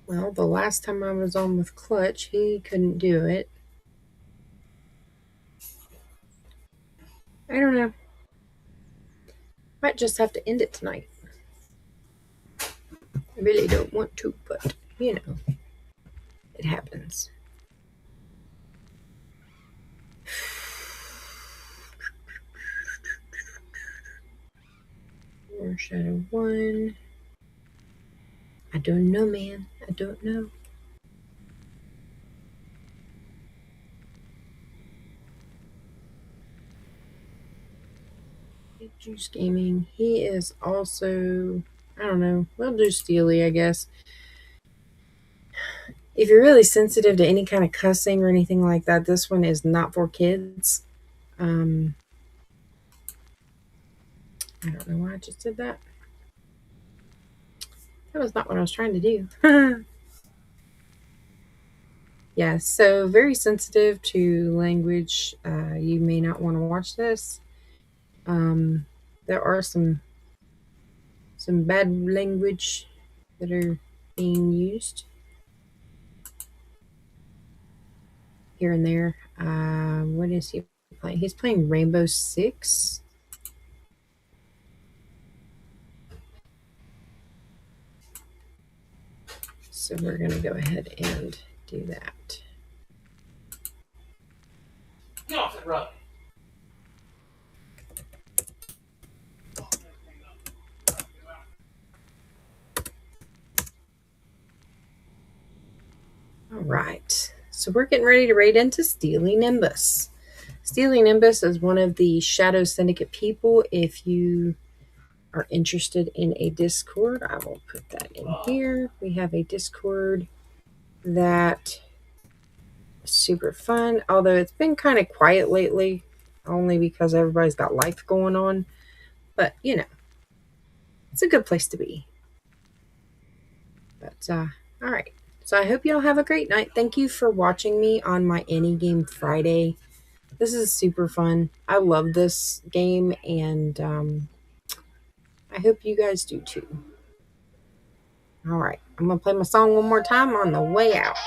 Well, the last time I was on with Clutch, he couldn't do it. I don't know. Might just have to end it tonight. I really don't want to, but you know, it happens. Or Shadow 1. I don't know, man. I don't know. Juice Gaming. He is also, I don't know, we'll do Steely, I guess. If you're really sensitive to any kind of cussing or anything like that, this one is not for kids. I don't know why I just did that. That was not what I was trying to do. Yeah, so very sensitive to language. You may not want to watch this. There are some bad language that are being used here and there. What is he playing? He's playing Rainbow Six. So we're going to go ahead and do that. All right. So we're getting ready to raid into Steely Nimbus. Steely Nimbus is one of the Shadow Syndicate people. If you are interested in a Discord, I will put that in here. We have a Discord that is super fun, although it's been kind of quiet lately, only because everybody's got life going on. But, you know, it's a good place to be. But, all right. So I hope y'all have a great night. Thank you for watching me on my Any Game Friday. This is super fun. I love this game, and I hope you guys do too. All right. I'm going to play my song one more time on the way out.